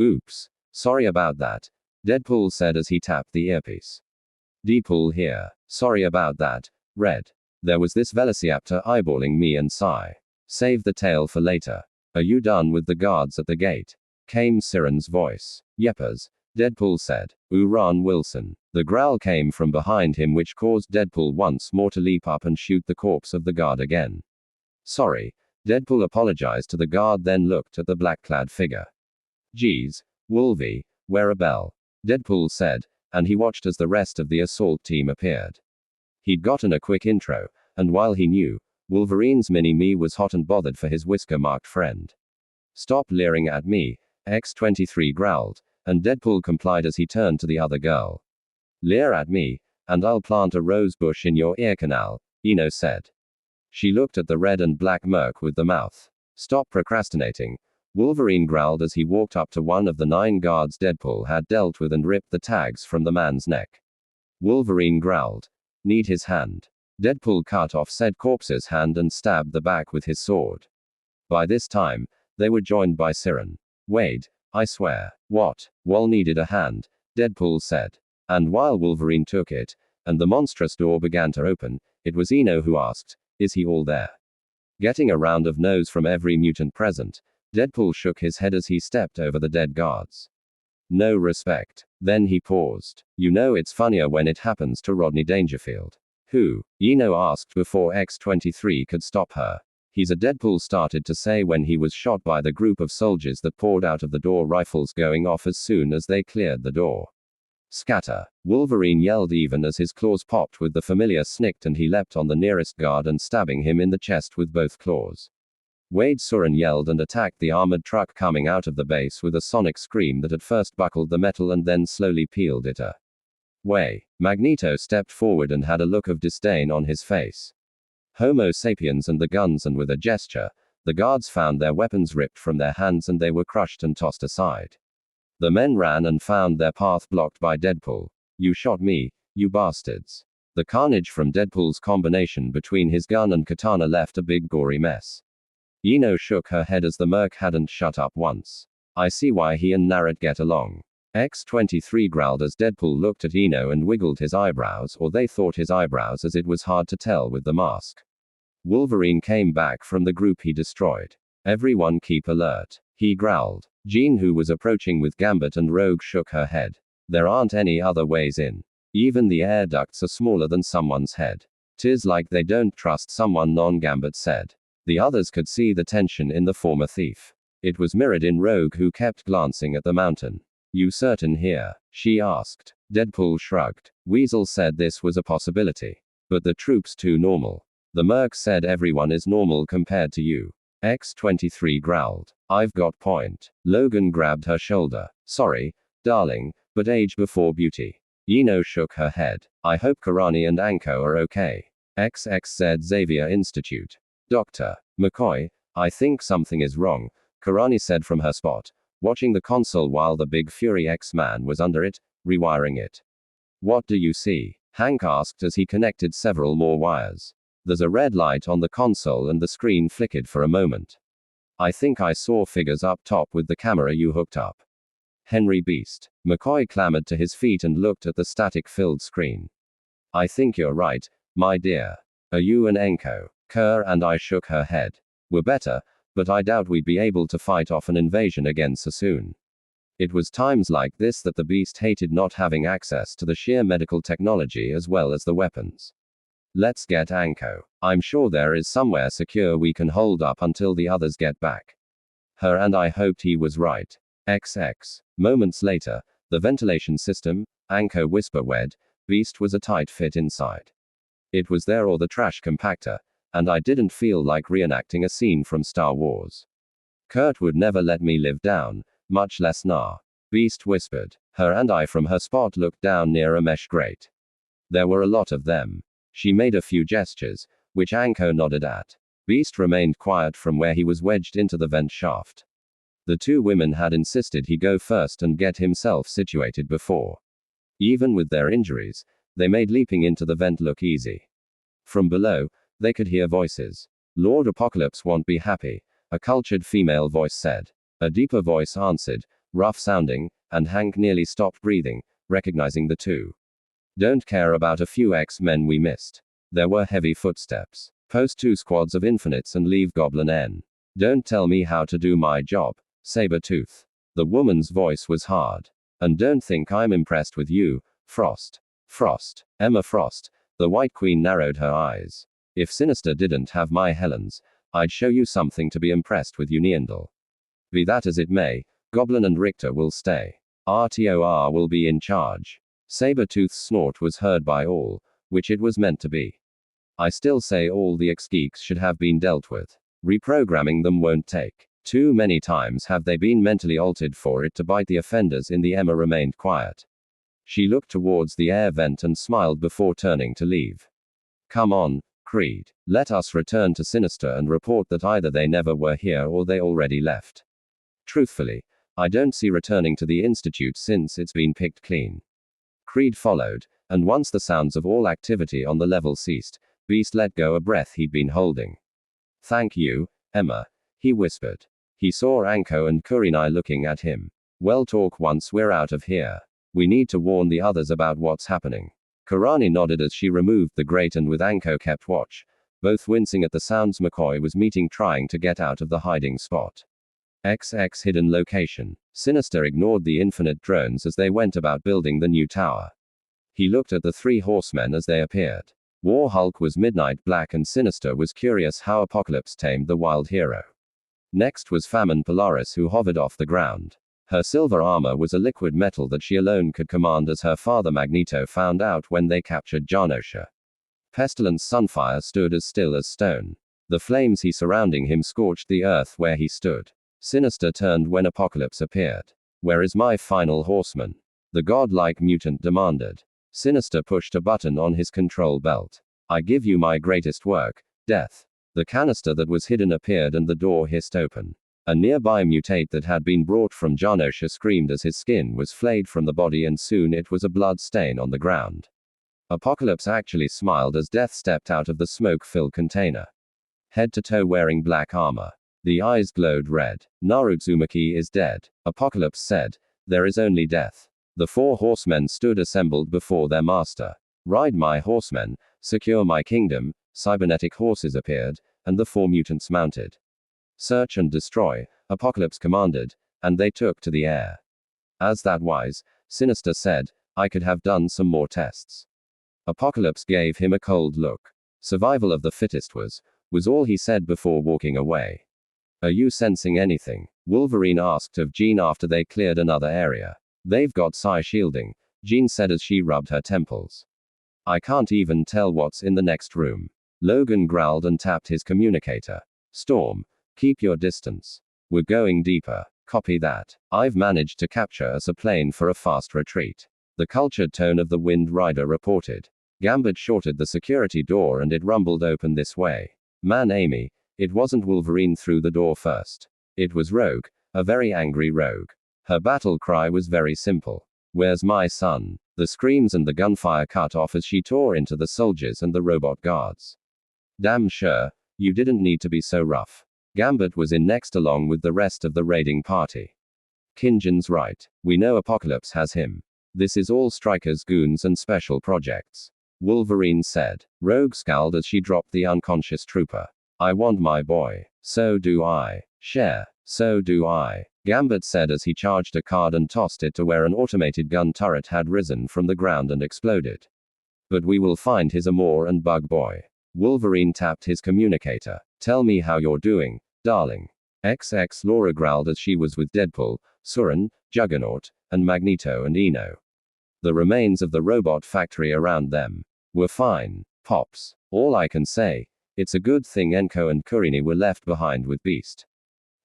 Oops. Sorry about that, Deadpool said as he tapped the earpiece. Deadpool here. Sorry about that, Red. There was this Velociraptor eyeballing me and sigh. Save the tale for later. Are you done with the guards at the gate? Came Siren's voice. Yeppers, Deadpool said. Ron Wilson. The growl came from behind him which caused Deadpool once more to leap up and shoot the corpse of the guard again. Sorry. Deadpool apologized to the guard then looked at the black-clad figure. Geez, Wolvie, wear a bell. Deadpool said, and he watched as the rest of the assault team appeared. He'd gotten a quick intro, and while he knew, Wolverine's mini-me was hot and bothered for his whisker-marked friend. Stop leering at me, X-23 growled, and Deadpool complied as he turned to the other girl. Leer at me, and I'll plant a rose bush in your ear canal, Ino said. She looked at the red and black merc with the mouth. Stop procrastinating, Wolverine growled as he walked up to one of the 9 guards Deadpool had dealt with and ripped the tags from the man's neck. Wolverine growled. Need his hand. Deadpool cut off said corpse's hand and stabbed the back with his sword. By this time, they were joined by Siren. Wade, I swear. What? Wall needed a hand, Deadpool said. And while Wolverine took it, and the monstrous door began to open, it was Ino who asked, is he all there? Getting a round of no's from every mutant present, Deadpool shook his head as he stepped over the dead guards. No respect. Then he paused. You know it's funnier when it happens to Rodney Dangerfield. Who? Ino asked before X-23 could stop her. He's a Deadpool started to say when he was shot by the group of soldiers that poured out of the door, rifles going off as soon as they cleared the door. Scatter. Wolverine yelled even as his claws popped with the familiar snicked and he leapt on the nearest guard and stabbing him in the chest with both claws. Wade Surin yelled and attacked the armored truck coming out of the base with a sonic scream that at first buckled the metal and then slowly peeled it away. Magneto stepped forward and had a look of disdain on his face. Homo sapiens and the guns, and with a gesture, the guards found their weapons ripped from their hands and they were crushed and tossed aside. The men ran and found their path blocked by Deadpool. You shot me, you bastards. The carnage from Deadpool's combination between his gun and katana left a big gory mess. Ino shook her head as the merc hadn't shut up once. I see why he and Narut get along. X-23 growled as Deadpool looked at Ino and wiggled his eyebrows, or they thought his eyebrows, as it was hard to tell with the mask. Wolverine came back from the group he destroyed. Everyone keep alert, he growled. Jean, who was approaching with Gambit and Rogue, shook her head. There aren't any other ways in. Even the air ducts are smaller than someone's head. 'Tis like they don't trust someone, non-Gambit said. The others could see the tension in the former thief. It was mirrored in Rogue, who kept glancing at the mountain. You certain here? She asked. Deadpool shrugged. Weasel said this was a possibility. But the troops too normal. The merc said everyone is normal compared to you. X-23 growled. I've got point. Logan grabbed her shoulder. Sorry, darling, but age before beauty. Ino shook her head. I hope Karani and Anko are okay. XXZ Xavier Institute. Dr. McCoy, I think something is wrong, Karani said from her spot, watching the console while the big Fury X-Man was under it, rewiring it. What do you see? Hank asked as he connected several more wires. There's a red light on the console and the screen flickered for a moment. I think I saw figures up top with the camera you hooked up. Henry Beast. McCoy clambered to his feet and looked at the static-filled screen. I think you're right, my dear. Are you an Enko? Kerr and I shook her head. We're better, but I doubt we'd be able to fight off an invasion again so soon. It was times like this that the Beast hated not having access to the sheer medical technology as well as the weapons. Let's get Anko. I'm sure there is somewhere secure we can hold up until the others get back. Her and I hoped he was right. XX. Moments later, the ventilation system, Anko whisper-wed, Beast was a tight fit inside. It was there or the trash compactor, and I didn't feel like reenacting a scene from Star Wars. Kurt would never let me live down, much less Nah. Beast whispered. Her and I from her spot looked down near a mesh grate. There were a lot of them. She made a few gestures, which Anko nodded at. Beast remained quiet from where he was wedged into the vent shaft. The two women had insisted he go first and get himself situated before. Even with their injuries, they made leaping into the vent look easy. From below, they could hear voices. Lord Apocalypse won't be happy, a cultured female voice said. A deeper voice answered, rough sounding, and Hank nearly stopped breathing, recognizing the two. Don't care about a few X-Men we missed. There were heavy footsteps. Post 2 squads of Infinites and leave Goblin N. Don't tell me how to do my job, Sabretooth. The woman's voice was hard. And don't think I'm impressed with you, Frost. Frost. Emma Frost. The White Queen narrowed her eyes. If Sinister didn't have my Helens, I'd show you something to be impressed with, Uniendel. Be that as it may, Goblin and Richter will stay. RTOR will be in charge. Sabretooth's snort was heard by all, which it was meant to be. I still say all the X-Geeks should have been dealt with. Reprogramming them won't take. Too many times have they been mentally altered for it to bite the offenders in the Emma remained quiet. She looked towards the air vent and smiled before turning to leave. Come on, Creed. Let us return to Sinister and report that either they never were here or they already left. Truthfully, I don't see returning to the Institute since it's been picked clean. Creed followed, and once the sounds of all activity on the level ceased, Beast let go a breath he'd been holding. Thank you, Emma, he whispered. He saw Anko and Kurenai looking at him. We'll talk once we're out of here. We need to warn the others about what's happening. Karani nodded as she removed the grate and with Anko kept watch, both wincing at the sounds McCoy was meeting trying to get out of the hiding spot. XX hidden location. Sinister ignored the infinite drones as they went about building the new tower. He looked at the three horsemen as they appeared. War Hulk was midnight black and Sinister was curious how Apocalypse tamed the wild hero. Next was Famine Polaris who hovered off the ground. Her silver armor was a liquid metal that she alone could command as her father Magneto found out when they captured Genosha. Pestilence Sunfire stood as still as stone. The flames he surrounding him scorched the earth where he stood. Sinister turned when Apocalypse appeared. Where is my final horseman? The godlike mutant demanded. Sinister pushed a button on his control belt. I give you my greatest work, Death. The canister that was hidden appeared and the door hissed open. A nearby mutate that had been brought from Genosha screamed as his skin was flayed from the body and soon it was a blood stain on the ground. Apocalypse actually smiled as Death stepped out of the smoke-filled container. Head to toe wearing black armor. The eyes glowed red. Naruzumaki is dead, Apocalypse said. There is only Death. The four horsemen stood assembled before their master. Ride my horsemen, secure my kingdom. Cybernetic horses appeared, and the four mutants mounted. Search and destroy, Apocalypse commanded, and they took to the air. As that wise, Sinister said, I could have done some more tests. Apocalypse gave him a cold look. Survival of the fittest was all he said before walking away. Are you sensing anything? Wolverine asked of Jean after they cleared another area. They've got psi shielding, Jean said as she rubbed her temples. I can't even tell what's in the next room. Logan growled and tapped his communicator. Storm, keep your distance. We're going deeper. Copy that. I've managed to capture us a plane for a fast retreat. The cultured tone of the Wind Rider reported. Gambit shorted the security door and it rumbled open this way. Man Amy, it wasn't Wolverine through the door first. It was Rogue, a very angry rogue. Her battle cry was very simple. Where's my son? The screams and the gunfire cut off as she tore into the soldiers and the robot guards. Damn sure, you didn't need to be so rough. Gambit was in next along with the rest of the raiding party. Kinjan's right. We know Apocalypse has him. This is all Stryker's goons and special projects. Wolverine said. Rogue scowled as she dropped the unconscious trooper. I want my boy. So do I. Share. So do I. Gambit said as he charged a card and tossed it to where an automated gun turret had risen from the ground and exploded. But we will find his Amor and Bug Boy. Wolverine tapped his communicator. Tell me how you're doing, darling. XX Laura growled as she was with Deadpool, Surin, Juggernaut, and Magneto and Eno. The remains of the robot factory around them were fine, Pops. All I can say, it's a good thing Enko and Kurini were left behind with Beast.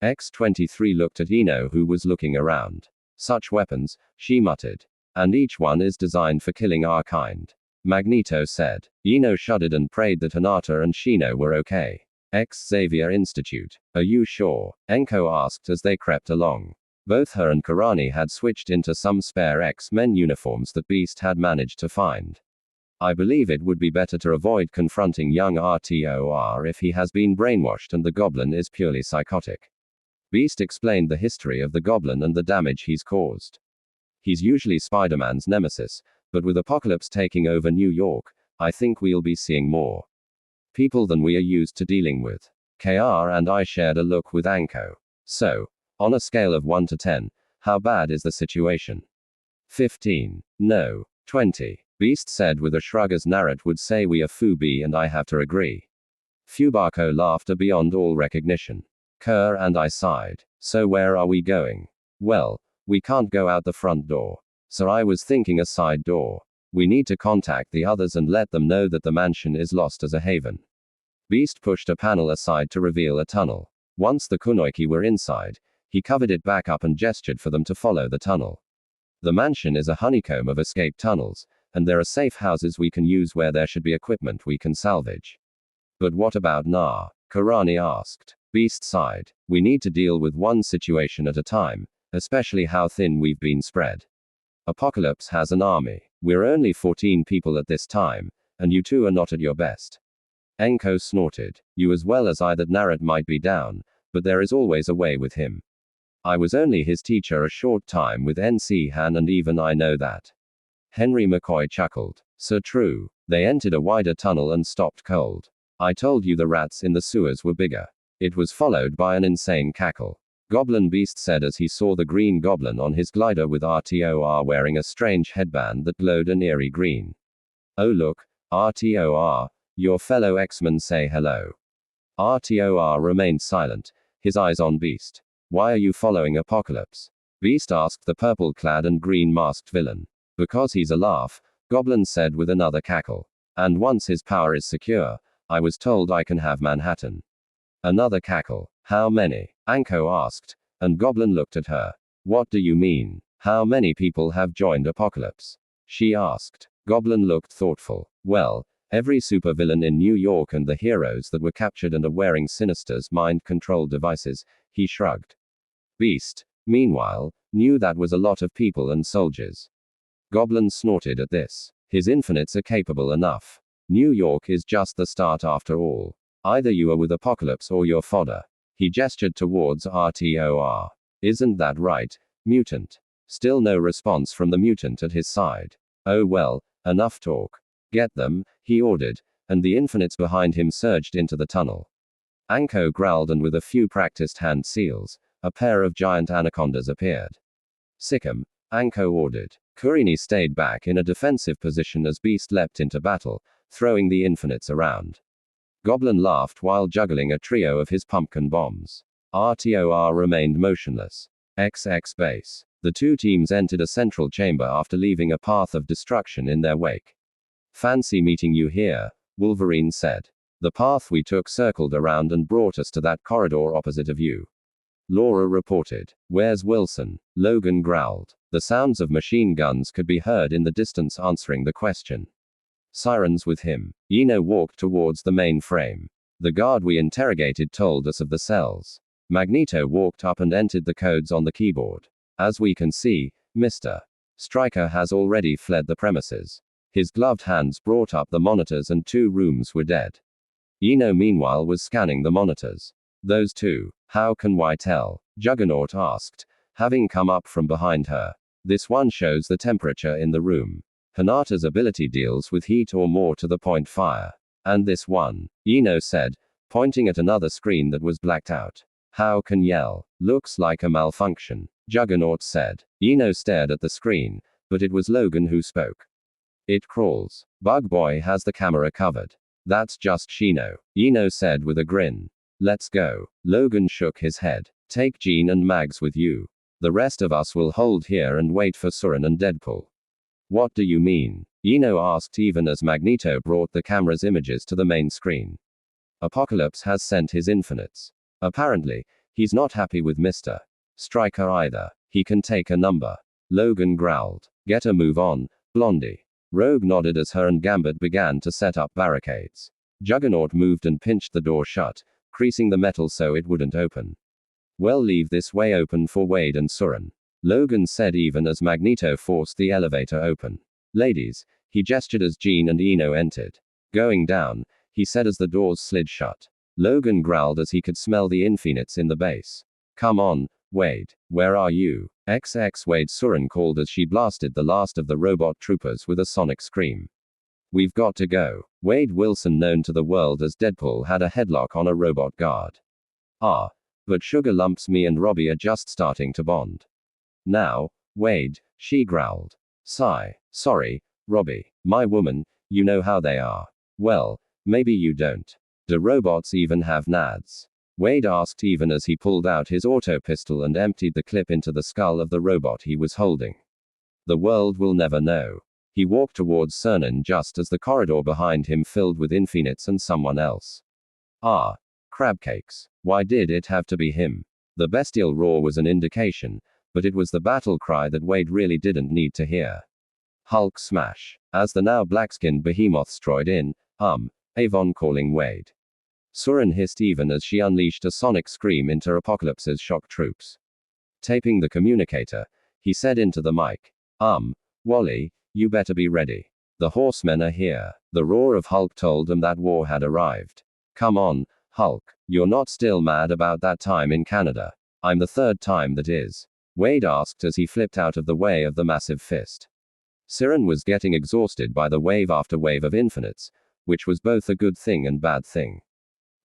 X-23 looked at Eno who was looking around. Such weapons, she muttered. And each one is designed for killing our kind. Magneto said. Eno shuddered and prayed that Hinata and Shino were okay. Xavier Institute. Are you sure? Enko asked as they crept along. Both her and Karani had switched into some spare X-Men uniforms that Beast had managed to find. I believe it would be better to avoid confronting young RTOR if he has been brainwashed and the Goblin is purely psychotic. Beast explained the history of the Goblin and the damage he's caused. He's usually Spider-Man's nemesis, but with Apocalypse taking over New York, I think we'll be seeing more people than we are used to dealing with. KR and I shared a look with Anko. So, on a scale of 1 to 10, how bad is the situation? 15. No. 20. Beast said with a shrug as Narrat would say we are Fubi and I have to agree. Fubako laughed beyond all recognition. Kerr and I sighed. So where are we going? Well, we can't go out the front door. So I was thinking a side door. We need to contact the others and let them know that the mansion is lost as a haven. Beast pushed a panel aside to reveal a tunnel. Once the Kunoiki were inside, he covered it back up and gestured for them to follow the tunnel. The mansion is a honeycomb of escape tunnels, and there are safe houses we can use where there should be equipment we can salvage. But what about Na? Karani asked. Beast sighed. We need to deal with one situation at a time, especially how thin we've been spread. Apocalypse has an army. We're only 14 people at this time, and you two are not at your best. Enko snorted. You as well as I that Narrat might be down, but there is always a way with him. I was only his teacher a short time with NC Han and even I know that. Henry McCoy chuckled. So true. They entered a wider tunnel and stopped cold. I told you the rats in the sewers were bigger. It was followed by an insane cackle. Goblin Beast said as he saw the Green Goblin on his glider with RTOR wearing a strange headband that glowed an eerie green. Oh look, RTOR, your fellow X-Men say hello. RTOR remained silent, his eyes on Beast. Why are you following Apocalypse? Beast asked the purple-clad and green-masked villain. Because he's a laugh, Goblin said with another cackle. And once his power is secure, I was told I can have Manhattan. Another cackle. How many? Anko asked, and Goblin looked at her. What do you mean? How many people have joined Apocalypse? She asked. Goblin looked thoughtful. Well, every supervillain in New York and the heroes that were captured and are wearing Sinister's mind control devices, he shrugged. Beast, meanwhile, knew that was a lot of people and soldiers. Goblin snorted at this. His infinites are capable enough. New York is just the start after all. Either you are with Apocalypse or you're fodder. He gestured towards RTOR. Isn't that right, Mutant? Still no response from the mutant at his side. Oh well, enough talk. Get them, he ordered, and the infinites behind him surged into the tunnel. Anko growled and with a few practiced hand seals, a pair of giant anacondas appeared. Sick 'em, Anko ordered. Kurini stayed back in a defensive position as Beast leapt into battle, throwing the infinites around. Goblin laughed while juggling a trio of his pumpkin bombs. RTOR remained motionless. XX base. The two teams entered a central chamber after leaving a path of destruction in their wake. Fancy meeting you here, Wolverine said. The path we took circled around and brought us to that corridor opposite of you. Laura reported. Where's Wilson? Logan growled. The sounds of machine guns could be heard in the distance answering the question. Sirens with him. Eno walked towards the main frame. The guard we interrogated told us of the cells. Magneto walked up and entered the codes on the keyboard. As we can see, Mr. Stryker has already fled the premises. His gloved hands brought up the monitors and 2 rooms were dead. Ino meanwhile was scanning the monitors. Those 2, how can I tell? Juggernaut asked, having come up from behind her. This one shows the temperature in the room. Hinata's ability deals with heat or more to the point fire. And this one, Ino said, pointing at another screen that was blacked out. How can yell? Looks like a malfunction, Juggernaut said. Ino stared at the screen, but it was Logan who spoke. It crawls. Bug Boy has the camera covered. That's just Shino, Ino said with a grin. Let's go. Logan shook his head. Take Jean and Mags with you. The rest of us will hold here and wait for Surin and Deadpool. What do you mean? Ino asked even as Magneto brought the camera's images to the main screen. Apocalypse has sent his infinites. Apparently, he's not happy with Mr. Stryker either. He can take a number. Logan growled. Get a move on, Blondie. Rogue nodded as her and Gambit began to set up barricades. Juggernaut moved and pinched the door shut, creasing the metal so it wouldn't open. Well, leave this way open for Wade and Surin, Logan said even as Magneto forced the elevator open. Ladies, he gestured as Jean and Ino entered. Going down, he said as the doors slid shut. Logan growled as he could smell the infinites in the base. Come on, Wade, where are you? XX Wade, Surin called as she blasted the last of the robot troopers with a sonic scream. We've got to go. Wade Wilson, known to the world as Deadpool, had a headlock on a robot guard. But Sugar Lumps, me and Robbie are just starting to bond. Now, Wade, she growled. Sigh. Sorry, Robbie, my woman, you know how they are. Well, maybe you don't. Do robots even have nads? Wade asked even as he pulled out his auto pistol and emptied the clip into the skull of the robot he was holding. The world will never know. He walked towards Cernan just as the corridor behind him filled with infinites and someone else. Crab cakes. Why did it have to be him? The bestial roar was an indication, but it was the battle cry that Wade really didn't need to hear. Hulk smash. As the now black-skinned behemoth strode in, Avon calling Wade. Surin hissed even as she unleashed a sonic scream into Apocalypse's shock troops. Taping the communicator, he said into the mic, Wally, you better be ready. The horsemen are here. The roar of Hulk told them that war had arrived. Come on, Hulk, you're not still mad about that time in Canada. I'm the 3rd time that is. Wade asked as he flipped out of the way of the massive fist. Surin was getting exhausted by the wave after wave of infinites, which was both a good thing and bad thing.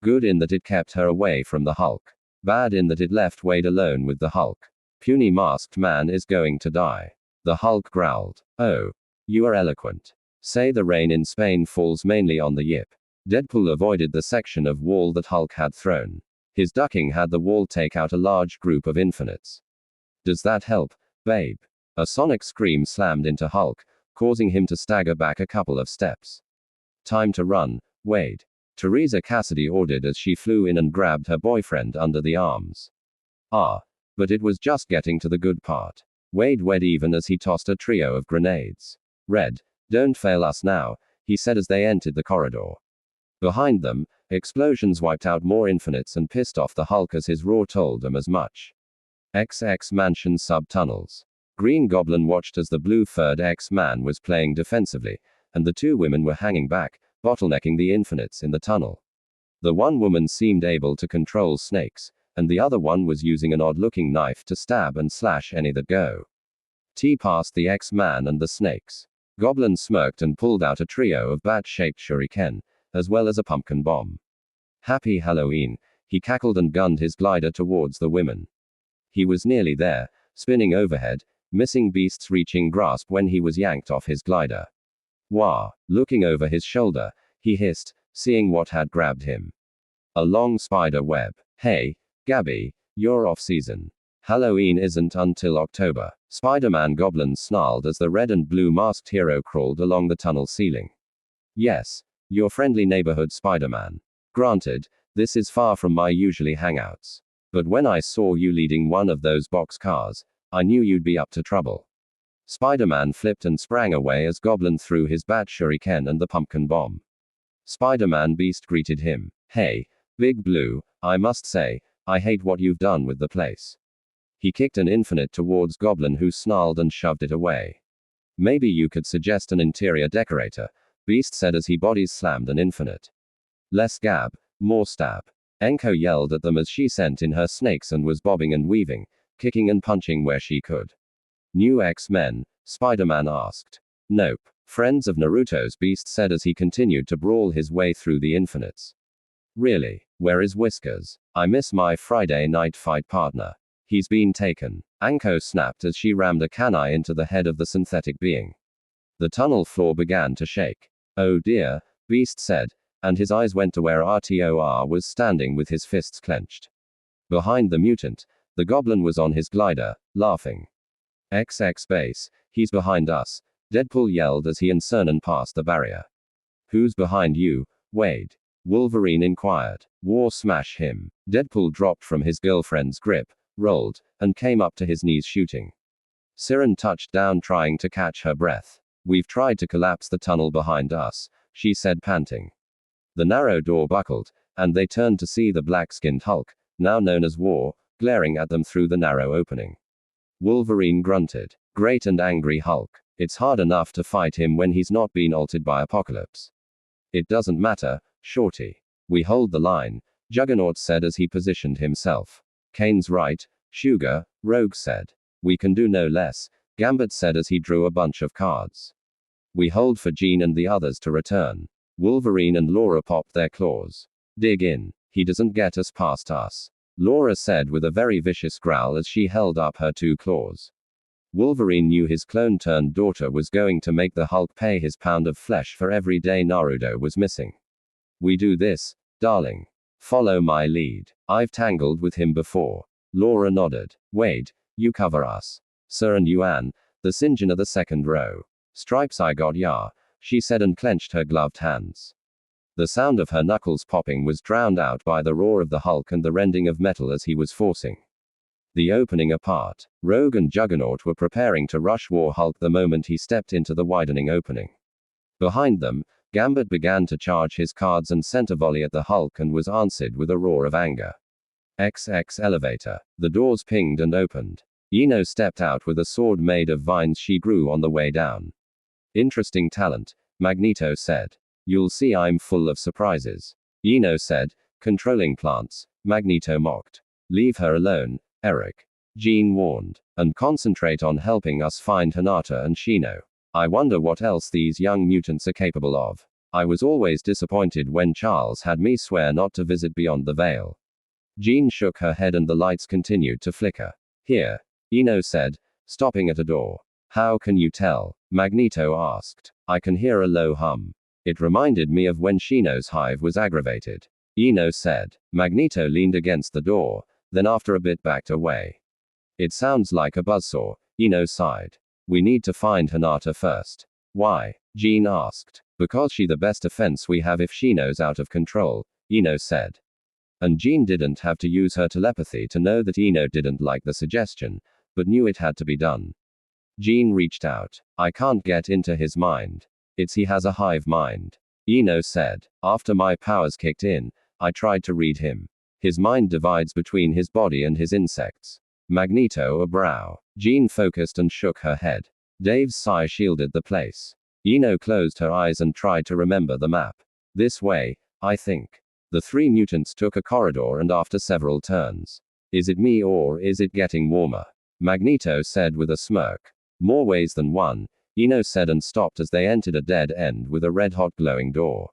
Good in that it kept her away from the Hulk. Bad in that it left Wade alone with the Hulk. Puny masked man is going to die. The Hulk growled. Oh. You are eloquent. Say the rain in Spain falls mainly on the Yip. Deadpool avoided the section of wall that Hulk had thrown. His ducking had the wall take out a large group of infinites. Does that help, babe? A sonic scream slammed into Hulk, causing him to stagger back a couple of steps. Time to run, Wade. Teresa Cassidy ordered as she flew in and grabbed her boyfriend under the arms. But it was just getting to the good part. Wade wed even as he tossed a trio of grenades. Red, don't fail us now, he said as they entered the corridor. Behind them, explosions wiped out more infinites and pissed off the Hulk as his roar told them as much. XX Mansion sub-tunnels. Green Goblin watched as the blue-furred X-Man was playing defensively, and the 2 women were hanging back, bottlenecking the infinites in the tunnel. The one woman seemed able to control snakes, and the other one was using an odd-looking knife to stab and slash any that go. T past the X-Man and the snakes. Goblin smirked and pulled out a trio of bat-shaped shuriken, as well as a pumpkin bomb. Happy Halloween, he cackled and gunned his glider towards the women. He was nearly there, spinning overhead, missing Beast's reaching grasp when he was yanked off his glider. Wah! Looking over his shoulder, he hissed, seeing what had grabbed him. A long spider web. Hey, Gabby, you're off season. Halloween isn't until October. Spider-Man Goblin snarled as the red and blue masked hero crawled along the tunnel ceiling. Yes, your friendly neighborhood Spider-Man. Granted, this is far from my usually hangouts. But when I saw you leading one of those box cars, I knew you'd be up to trouble. Spider-Man flipped and sprang away as Goblin threw his bat shuriken and the pumpkin bomb. Spider-Man Beast greeted him. Hey, Big Blue, I must say, I hate what you've done with the place. He kicked an infinite towards Goblin, who snarled and shoved it away. Maybe you could suggest an interior decorator, Beast said as he body slammed an infinite. Less gab, more stab. Enko yelled at them as she sent in her snakes and was bobbing and weaving, kicking and punching where she could. New X-Men? Spider-Man asked. Nope. Friends of Naruto's, Beast said as he continued to brawl his way through the infinites. Really? Where is Whiskers? I miss my Friday night fight partner. He's been taken. Anko snapped as she rammed a kunai into the head of the synthetic being. The tunnel floor began to shake. Oh dear, Beast said, and his eyes went to where RTOR was standing with his fists clenched. Behind the mutant, the goblin was on his glider, laughing. XX base, he's behind us, Deadpool yelled as he and Cernan passed the barrier. Who's behind you, Wade? Wolverine inquired. War smash him. Deadpool dropped from his girlfriend's grip, rolled, and came up to his knees shooting. Siren touched down trying to catch her breath. We've tried to collapse the tunnel behind us, she said panting. The narrow door buckled, and they turned to see the black-skinned Hulk, now known as War, glaring at them through the narrow opening. Wolverine grunted. Great and angry Hulk. It's hard enough to fight him when he's not been altered by Apocalypse. It doesn't matter, Shorty. We hold the line, Juggernaut said as he positioned himself. Kane's right, Sugar, Rogue said. We can do no less, Gambit said as he drew a bunch of cards. We hold for Jean and the others to return. Wolverine and Laura popped their claws. Dig in. He doesn't get us past us, Laura said with a very vicious growl as she held up her two claws. Wolverine knew his clone-turned daughter was going to make the Hulk pay his pound of flesh for every day Naruto was missing. We do this, darling. Follow my lead. I've tangled with him before. Laura nodded. Wade, you cover us. Sir and Yuan, the Sinjin of the second row. Stripes I got ya, she said and clenched her gloved hands. The sound of her knuckles popping was drowned out by the roar of the Hulk and the rending of metal as he was forcing the opening apart. Rogue and Juggernaut were preparing to rush War Hulk the moment he stepped into the widening opening. Behind them, Gambit began to charge his cards and sent a volley at the Hulk and was answered with a roar of anger. XX elevator. The doors pinged and opened. Ino stepped out with a sword made of vines she grew on the way down. Interesting talent, Magneto said. You'll see I'm full of surprises. Ino said, controlling plants. Magneto mocked. Leave her alone, Eric. Jean warned. And concentrate on helping us find Hinata and Shino. I wonder what else these young mutants are capable of. I was always disappointed when Charles had me swear not to visit beyond the veil. Jean shook her head and the lights continued to flicker. Here, Ino said, stopping at a door. How can you tell? Magneto asked. I can hear a low hum. It reminded me of when Shino's hive was aggravated. Ino said. Magneto leaned against the door, then after a bit backed away. It sounds like a buzzsaw, Ino sighed. We need to find Hinata first. Why? Jean asked. Because she's the best defense we have if Shino's out of control, Ino said. And Jean didn't have to use her telepathy to know that Ino didn't like the suggestion, but knew it had to be done. Jean reached out. I can't get into his mind. He has a hive mind. Ino said. After my powers kicked in, I tried to read him. His mind divides between his body and his insects. Magneto a brow. Jean focused and shook her head. Dave's sigh shielded the place. Ino closed her eyes and tried to remember the map. This way, I think. The three mutants took a corridor and after several turns. Is it me or is it getting warmer? Magneto said with a smirk. More ways than one, Ino said and stopped as they entered a dead end with a red-hot glowing door.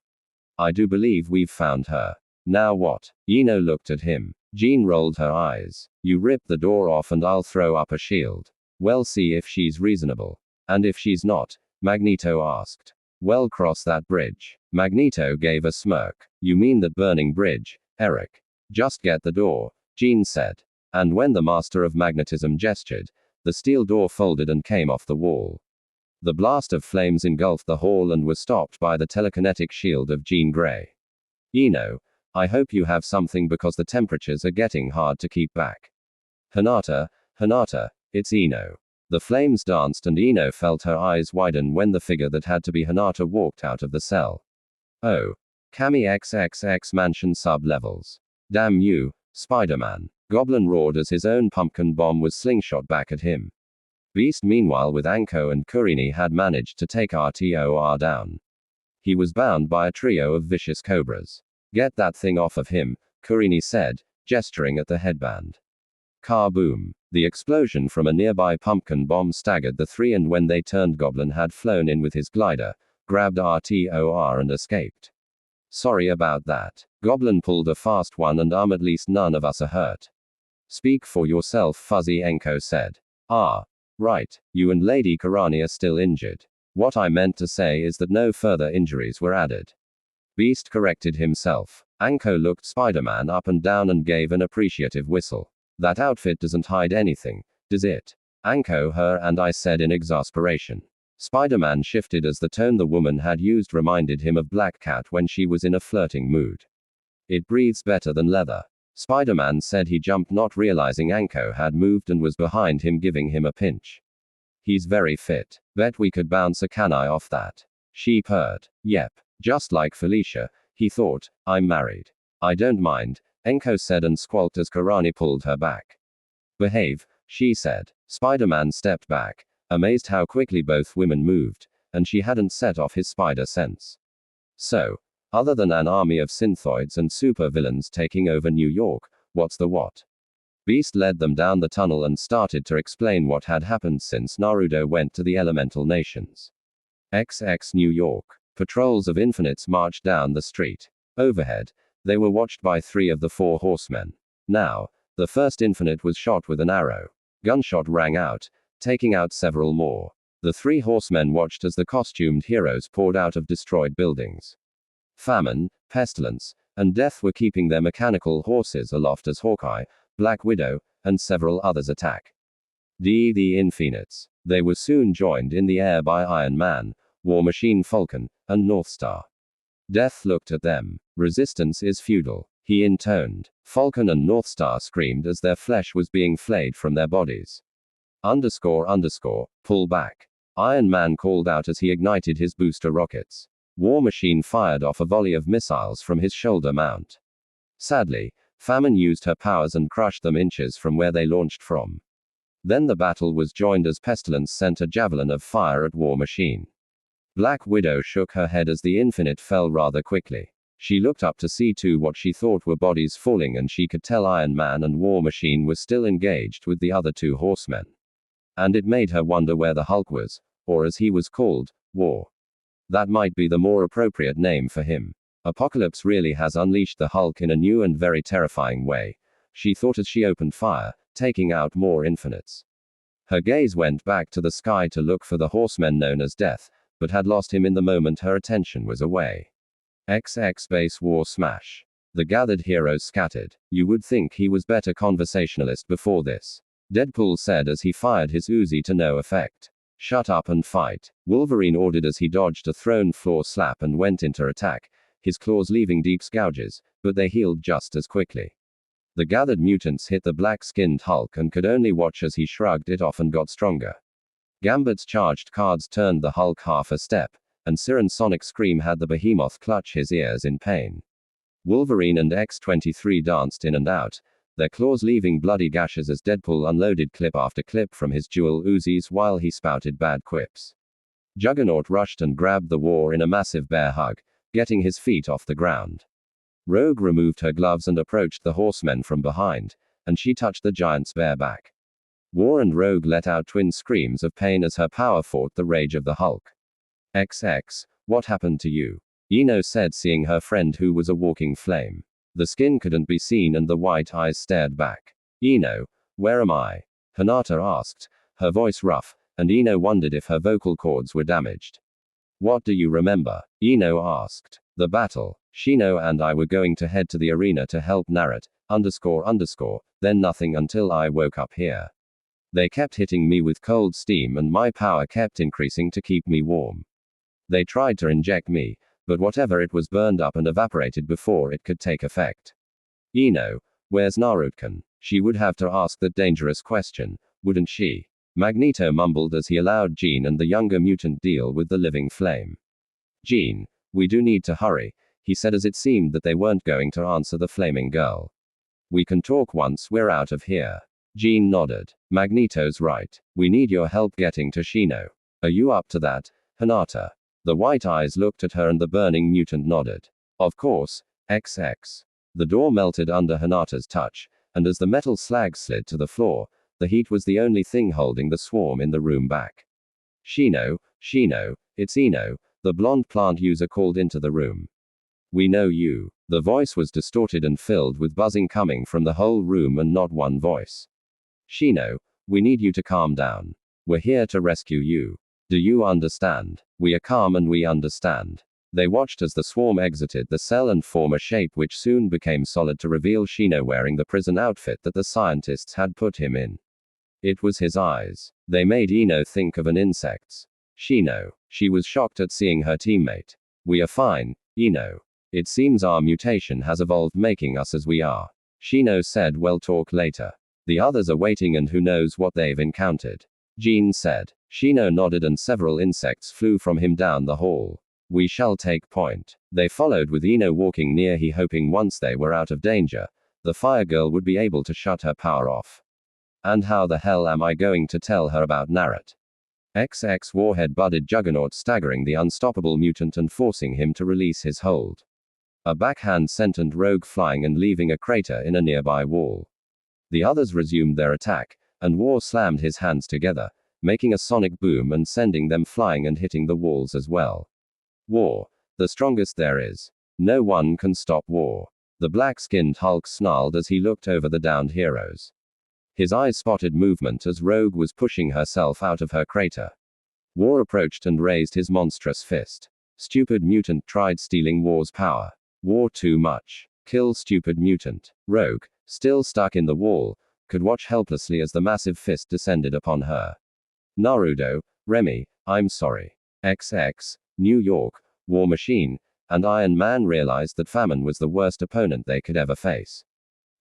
I do believe we've found her. Now what? Ino looked at him. Jean rolled her eyes. You rip the door off and I'll throw up a shield. Well, see if she's reasonable. And if she's not? Magneto asked. Well, cross that bridge. Magneto gave a smirk. You mean that burning bridge, Eric? Just get the door, Jean said. And when the master of magnetism gestured, the steel door folded and came off the wall. The blast of flames engulfed the hall and was stopped by the telekinetic shield of Jean Grey. Ino, I hope you have something because the temperatures are getting hard to keep back. Hinata, it's Ino. The flames danced and Ino felt her eyes widen when the figure that had to be Hinata walked out of the cell. Oh. Kami XXX mansion sub-levels. Damn you, Spider-Man. Goblin roared as his own pumpkin bomb was slingshot back at him. Beast meanwhile with Anko and Kurini had managed to take RTOR down. He was bound by a trio of vicious cobras. Get that thing off of him, Kurini said, gesturing at the headband. Kaboom! The explosion from a nearby pumpkin bomb staggered the three, and when they turned, Goblin had flown in with his glider, grabbed RTOR and escaped. Sorry about that. Goblin pulled a fast one, and at least none of us are hurt. Speak for yourself, Fuzzy, Enko said. Ah. Right, you and Lady Karani are still injured. What I meant to say is that no further injuries were added. Beast corrected himself. Anko looked Spider-Man up and down and gave an appreciative whistle. That outfit doesn't hide anything, does it? Anko, her and I said in exasperation. Spider-Man shifted as the tone the woman had used reminded him of Black Cat when she was in a flirting mood. It breathes better than leather. Spider-Man said. He jumped, not realizing Anko had moved and was behind him, giving him a pinch. He's very fit. Bet we could bounce a canai off that. She purred. Yep. Just like Felicia, he thought. I'm married. I don't mind, Enko said and squawked as Karani pulled her back. Behave, she said. Spider-Man stepped back, amazed how quickly both women moved, and she hadn't set off his spider sense. So, other than an army of synthoids and super-villains taking over New York, what's the what? Beast led them down the tunnel and started to explain what had happened since Naruto went to the Elemental Nations. XX New York. Patrols of Infinites marched down the street. Overhead, they were watched by 3 of the 4 horsemen. Now, the first Infinite was shot with an arrow. Gunshot rang out, taking out several more. The 3 horsemen watched as the costumed heroes poured out of destroyed buildings. Famine, pestilence, and death were keeping their mechanical horses aloft as Hawkeye, Black Widow, and several others attack. The Infinites. They were soon joined in the air by Iron Man, War Machine, Falcon, and Northstar. Death looked at them. Resistance is futile, he intoned. Falcon and Northstar screamed as their flesh was being flayed from their bodies. Pull back. Iron Man called out as he ignited his booster rockets. War Machine fired off a volley of missiles from his shoulder mount. Sadly, Famine used her powers and crushed them inches from where they launched from. Then the battle was joined as Pestilence sent a javelin of fire at War Machine. Black Widow shook her head as the Infinite fell rather quickly. She looked up to see what she thought were bodies falling, and she could tell Iron Man and War Machine were still engaged with the other 2 horsemen. And it made her wonder where the Hulk was, or as he was called, War. That might be the more appropriate name for him. Apocalypse really has unleashed the Hulk in a new and very terrifying way, she thought as she opened fire, taking out more Infinites. Her gaze went back to the sky to look for the horseman known as Death, but had lost him in the moment her attention was away. XX Base War Smash. The gathered heroes scattered. You would think he was better conversationalist before this, Deadpool said as he fired his Uzi to no effect. Shut up and fight, Wolverine ordered as he dodged a thrown floor slap and went into attack, his claws leaving deep gouges, but they healed just as quickly. The gathered mutants hit the black-skinned Hulk and could only watch as he shrugged it off and got stronger. Gambit's charged cards turned the Hulk half a step, and Siren's sonic scream had the behemoth clutch his ears in pain. Wolverine and X-23 danced in and out, their claws leaving bloody gashes as Deadpool unloaded clip after clip from his dual Uzis while he spouted bad quips. Juggernaut rushed and grabbed the War in a massive bear hug, getting his feet off the ground. Rogue removed her gloves and approached the horsemen from behind, and she touched the giant's bare back. War and Rogue let out twin screams of pain as her power fought the rage of the Hulk. XX, what happened to you? Ino said, seeing her friend who was a walking flame. The skin couldn't be seen and the white eyes stared back. Ino, where am I? Hinata asked, her voice rough, and Ino wondered if her vocal cords were damaged. What do you remember? Ino asked. The battle. Shino and I were going to head to the arena to help Narrate, then nothing until I woke up here. They kept hitting me with cold steam and my power kept increasing to keep me warm. They tried to inject me, but whatever it was burned up and evaporated before it could take effect. Ino, where's Naruto? She would have to ask that dangerous question, wouldn't she? Magneto mumbled as he allowed Jean and the younger mutant deal with the living flame. Jean, we do need to hurry, he said as it seemed that they weren't going to answer the flaming girl. We can talk once we're out of here. Jean nodded. Magneto's right. We need your help getting to Shino. Are you up to that, Hinata? The white eyes looked at her and the burning mutant nodded. Of course, XX. The door melted under Hinata's touch, and as the metal slag slid to the floor, the heat was the only thing holding the swarm in the room back. Shino, it's Ino, the blonde plant user called into the room. We know you. The voice was distorted and filled with buzzing coming from the whole room and not one voice. Shino, we need you to calm down. We're here to rescue you. Do you understand? We are calm and we understand. They watched as the swarm exited the cell and form a shape which soon became solid to reveal Shino wearing the prison outfit that the scientists had put him in. It was his eyes. They made Ino think of an insect's. Shino. She was shocked at seeing her teammate. We are fine, Ino. It seems our mutation has evolved making us as we are. Shino said we'll talk later. The others are waiting and who knows what they've encountered. Jean said. Shino nodded and several insects flew from him down the hall. We shall take point. They followed with Ino walking near he hoping once they were out of danger, the fire girl would be able to shut her power off. And how the hell am I going to tell her about Naruto? XX Warhead budded Juggernaut staggering the unstoppable mutant and forcing him to release his hold. A backhand sent Rogue flying and leaving a crater in a nearby wall. The others resumed their attack, and War slammed his hands together, making a sonic boom and sending them flying and hitting the walls as well. War, the strongest there is. No one can stop War. The black-skinned Hulk snarled as he looked over the downed heroes. His eyes spotted movement as Rogue was pushing herself out of her crater. War approached and raised his monstrous fist. Stupid mutant tried stealing War's power. War too much. Kill stupid mutant. Rogue, still stuck in the wall, could watch helplessly as the massive fist descended upon her. Naruto, Remy, I'm sorry. XX, New York, War Machine, and Iron Man realized that famine was the worst opponent they could ever face.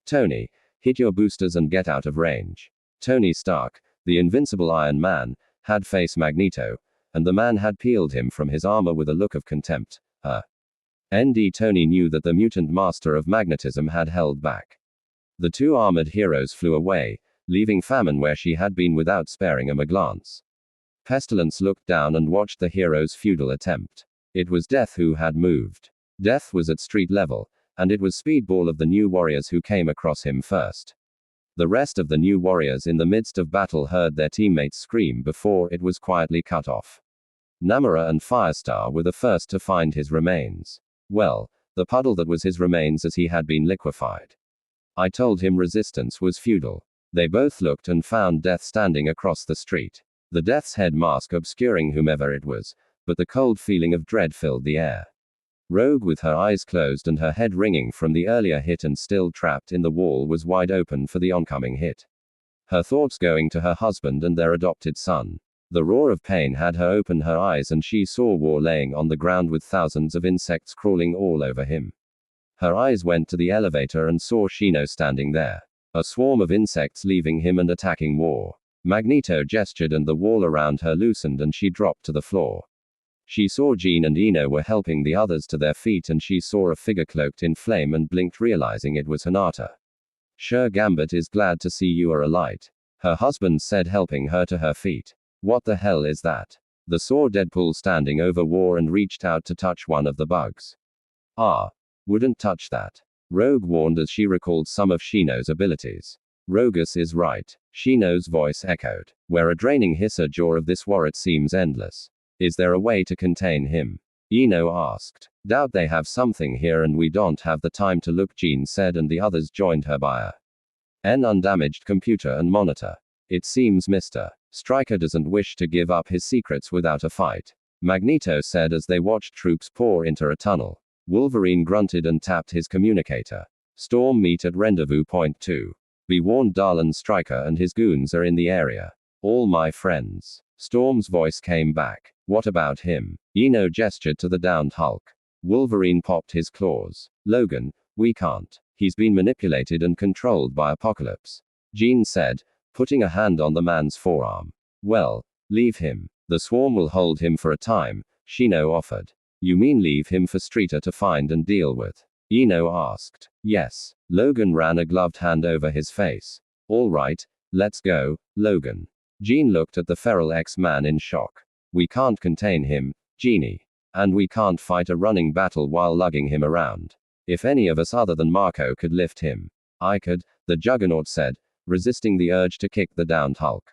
Tony, hit your boosters and get out of range. Tony Stark, the invincible Iron Man, had faced Magneto, and the man had peeled him from his armor with a look of contempt. Tony knew that the mutant master of magnetism had held back. The two armored heroes flew away, leaving Famine where she had been without sparing him a glance. Pestilence looked down and watched the hero's futile attempt. It was Death who had moved. Death was at street level, and it was Speedball of the new warriors who came across him first. The rest of the new warriors in the midst of battle heard their teammates scream before it was quietly cut off. Namora and Firestar were the first to find his remains. Well, the puddle that was his remains as he had been liquefied. I told him resistance was futile. They both looked and found Death standing across the street. The Death's head mask obscuring whomever it was, but the cold feeling of dread filled the air. Rogue with her eyes closed and her head ringing from the earlier hit and still trapped in the wall was wide open for the oncoming hit. Her thoughts going to her husband and their adopted son. The roar of pain had her open her eyes and she saw War laying on the ground with thousands of insects crawling all over him. Her eyes went to the elevator and saw Shino standing there. A swarm of insects leaving him and attacking War. Magneto gestured and the wall around her loosened and she dropped to the floor. She saw Jean and Ino were helping the others to their feet and she saw a figure cloaked in flame and blinked realizing it was Hinata. Sure Gambit is glad to see you are alight. Her husband said helping her to her feet. What the hell is that? The saw Deadpool standing over War and reached out to touch one of the bugs. Wouldn't touch that. Rogue warned as she recalled some of Shino's abilities. Rogus is right. Shino's voice echoed. Where a draining hisser jaw of this war it seems endless. Is there a way to contain him? Ino asked. Doubt they have something here and we don't have the time to look, Jean said, and the others joined her by an undamaged computer and monitor. It seems Mr. Stryker doesn't wish to give up his secrets without a fight. Magneto said as they watched troops pour into a tunnel. Wolverine grunted and tapped his communicator. Storm meet at rendezvous point 2. Be warned, Darlan Stryker and his goons are in the area. All my friends. Storm's voice came back. What about him? Ino gestured to the downed Hulk. Wolverine popped his claws. Logan, we can't. He's been manipulated and controlled by Apocalypse. Jean said, putting a hand on the man's forearm. Well, leave him. The swarm will hold him for a time, Shino offered. You mean leave him for Streeter to find and deal with? Ino asked. Yes. Logan ran a gloved hand over his face. All right, let's go, Logan. Jean looked at the feral X-Man in shock. We can't contain him, Jeannie. And we can't fight a running battle while lugging him around. If any of us other than Marco could lift him. I could, the Juggernaut said, resisting the urge to kick the downed Hulk.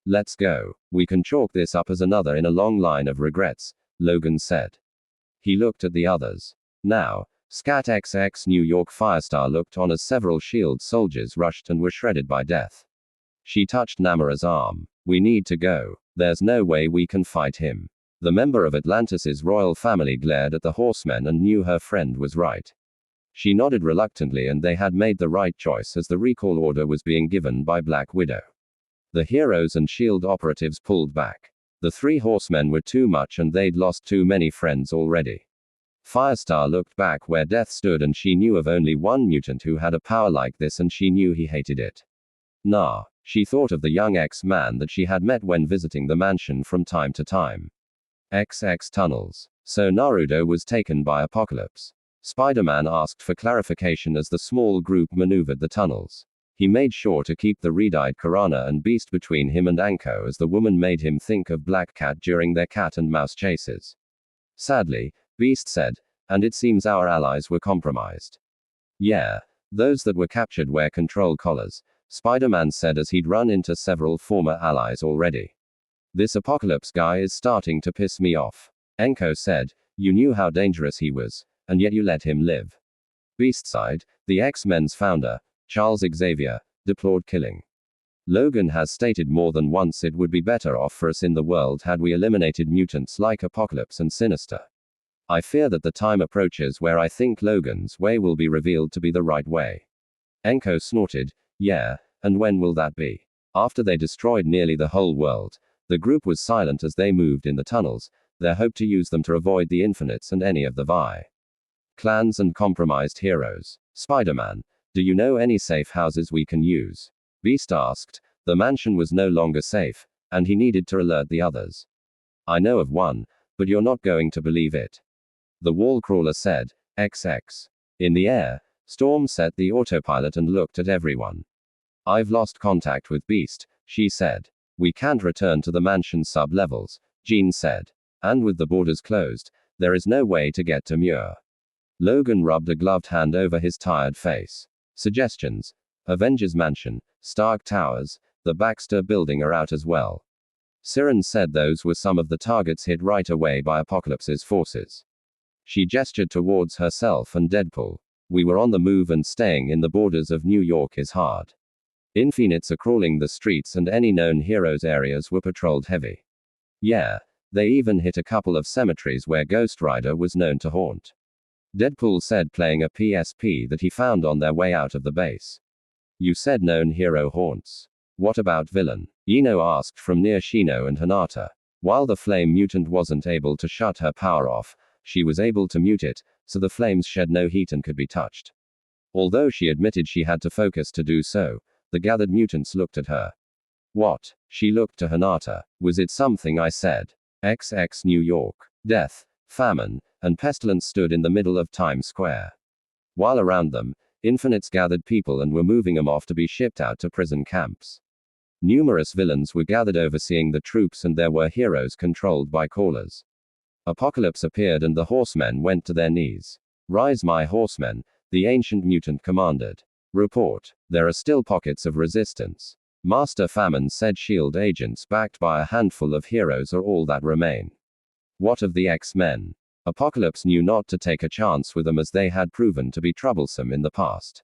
Let's go. We can chalk this up as another in a long line of regrets, Logan said. He looked at the others. Now, Scat XX New York Firestar looked on as several SHIELD soldiers rushed and were shredded by death. She touched Namara's arm. We need to go. There's no way we can fight him. The member of Atlantis's royal family glared at the horsemen and knew her friend was right. She nodded reluctantly, and they had made the right choice as the recall order was being given by Black Widow. The heroes and SHIELD operatives pulled back. The three horsemen were too much and they'd lost too many friends already. Firestar looked back where Death stood, and she knew of only one mutant who had a power like this, and she knew he hated it. Nah. She thought of the young X-Man that she had met when visiting the mansion from time to time. XX tunnels. So Naruto was taken by Apocalypse. Spider-Man asked for clarification as the small group maneuvered the tunnels. He made sure to keep the red-eyed Karana and Beast between him and Anko, as the woman made him think of Black Cat during their cat and mouse chases. Sadly, Beast said, and it seems our allies were compromised. Yeah. Those that were captured wear control collars, Spider-Man said as he'd run into several former allies already. This Apocalypse guy is starting to piss me off. Anko said, you knew how dangerous he was, and yet you let him live. Beast sighed. The X-Men's founder, Charles Xavier, deplored killing. Logan has stated more than once it would be better off for us in the world had we eliminated mutants like Apocalypse and Sinister. I fear that the time approaches where I think Logan's way will be revealed to be the right way. Anko snorted. Yeah, and when will that be? After they destroyed nearly the whole world, the group was silent as they moved in the tunnels, their hope to use them to avoid the Infinites and any of the Vi. Clans and compromised heroes. Spider-Man, do you know any safe houses we can use? Beast asked. The mansion was no longer safe, and he needed to alert the others. I know of one, but you're not going to believe it. The wall crawler said. XX. In the air, Storm set the autopilot and looked at everyone. I've lost contact with Beast, she said. We can't return to the mansion sub-levels, Jean said. And with the borders closed, there is no way to get to Muir. Logan rubbed a gloved hand over his tired face. Suggestions. Avengers Mansion, Stark Towers, the Baxter Building are out as well. Siren said those were some of the targets hit right away by Apocalypse's forces. She gestured towards herself and Deadpool. We were on the move, and staying in the borders of New York is hard. Infinites are crawling the streets, and any known heroes areas were patrolled heavy. Yeah, they even hit a couple of cemeteries where Ghost Rider was known to haunt. Deadpool said, playing a PSP that he found on their way out of the base. You said known hero haunts. What about villain? Ino asked from near Shino and Hinata. While the flame mutant wasn't able to shut her power off, she was able to mute it, so the flames shed no heat and could be touched. Although she admitted she had to focus to do so, the gathered mutants looked at her. What? She looked to Hinata. Was it something I said? XX New York. Death, famine, and pestilence stood in the middle of Times Square. While around them, Infinites gathered people and were moving them off to be shipped out to prison camps. Numerous villains were gathered overseeing the troops, and there were heroes controlled by callers. Apocalypse appeared and the horsemen went to their knees. Rise, my horsemen, the ancient mutant commanded. Report. There are still pockets of resistance. Master Famine said SHIELD agents backed by a handful of heroes are all that remain. What of the X-Men? Apocalypse knew not to take a chance with them, as they had proven to be troublesome in the past.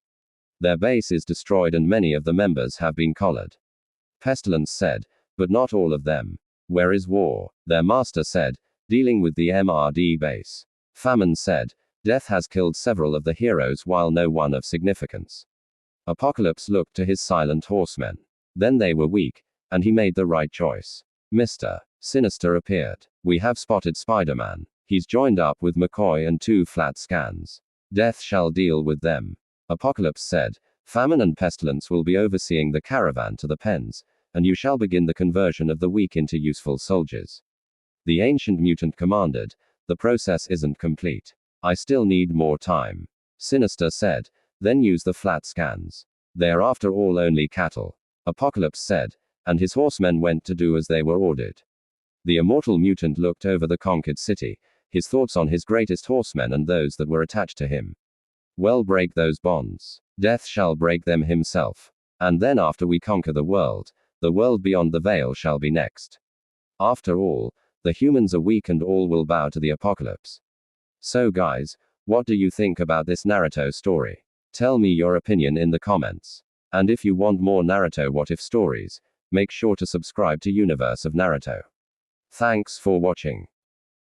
Their base is destroyed and many of the members have been collared. Pestilence said, but not all of them. Where is War? Their master said, dealing with the MRD base. Famine said, Death has killed several of the heroes while no one of significance. Apocalypse looked to his silent horsemen. Then they were weak, and he made the right choice. Mr. Sinister appeared. We have spotted Spider-Man. He's joined up with McCoy and 2 flat scans. Death shall deal with them. Apocalypse said, Famine and Pestilence will be overseeing the caravan to the pens, and you shall begin the conversion of the weak into useful soldiers. The ancient mutant commanded, the process isn't complete. I still need more time. Sinister said, Then use the flat scans. They are after all only cattle. Apocalypse said, and his horsemen went to do as they were ordered. The immortal mutant looked over the conquered city, his thoughts on his greatest horsemen and those that were attached to him. Well, break those bonds. Death shall break them himself. And then after we conquer the world beyond the veil shall be next. After all, the humans are weak and all will bow to the apocalypse. So guys, what do you think about this Naruto story? Tell me your opinion in the comments. And if you want more Naruto what if stories, make sure to subscribe to Universe of Naruto. Thanks for watching.